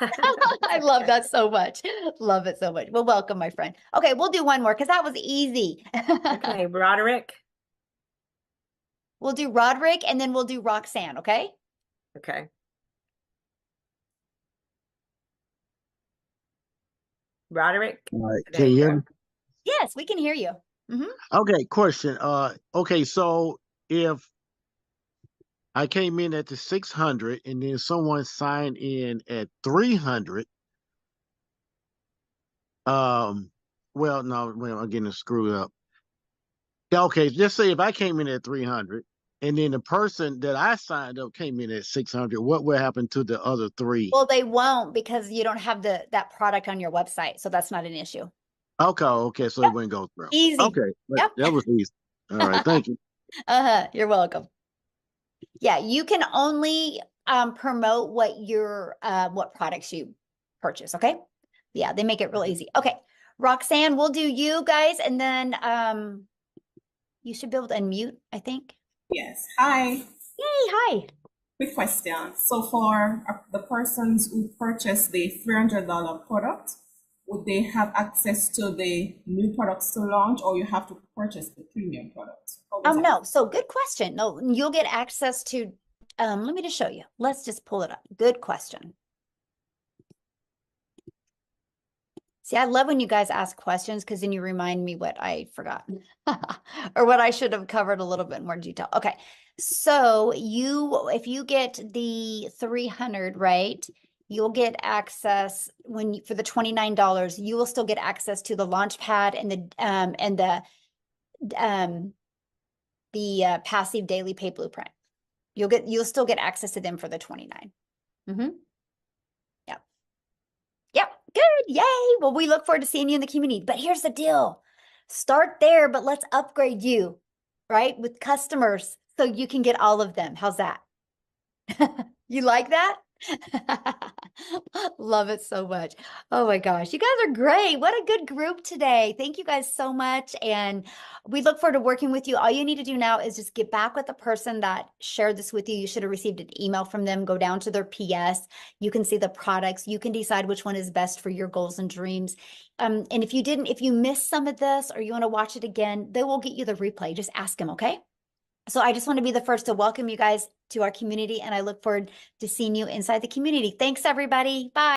I love that so much. Love it so much. Well, welcome, my friend. Okay, we'll do one more because that was easy. Okay, Roderick. We'll do Roderick, and then we'll do Roxanne, okay? Okay. Roderick. Can you hear me? Yes, we can hear you. Okay, question. Okay, so if I came in at the 600 and then someone signed in at 300. Well, no, well, I'm getting it screwed up. Yeah, okay, just say if I came in at 300 and then the person that I signed up came in at 600, what will happen to the other three? Well, they won't because you don't have that product on your website. So that's not an issue. Okay, so it wouldn't go through. Easy. Okay, Yep. that was easy. All right, thank you. You're welcome. Yeah, you can only promote what products you purchase, okay? Yeah, they make it real easy. Okay, Roxanne, we'll do you guys, and then you should be able to unmute, I think. Yes. Hi. Yay, hi. Quick question. So for the persons who purchase the $300 product, would they have access to the new products to launch, or you have to purchase the premium product? No, so good question. No, you'll get access to, let me just show you. Let's just pull it up. Good question. See, I love when you guys ask questions because then you remind me what I forgot or what I should have covered a little bit more detail. Okay, so if you get the 300, right, you'll get access for the $29. You will still get access to the launch pad and the passive daily pay blueprint. You'll still get access to them for the 29. Yep, good, yay. Well, we look forward to seeing you in the community. But here's the deal. Start there, but let's upgrade you, right? With customers so you can get all of them. How's that? You like that? Love it so much. Oh my gosh, you guys are great. What a good group today. Thank you guys so much. And we look forward to working with you. All you need to do now is just get back with the person that shared this with you. You should have received an email from them. Go down to their PS. You can see the products. You can decide which one is best for your goals and dreams. And if you missed some of this or you want to watch it again, they will get you the replay. Just ask them, okay? So I just want to be the first to welcome you guys to our community, and I look forward to seeing you inside the community. Thanks, everybody. Bye.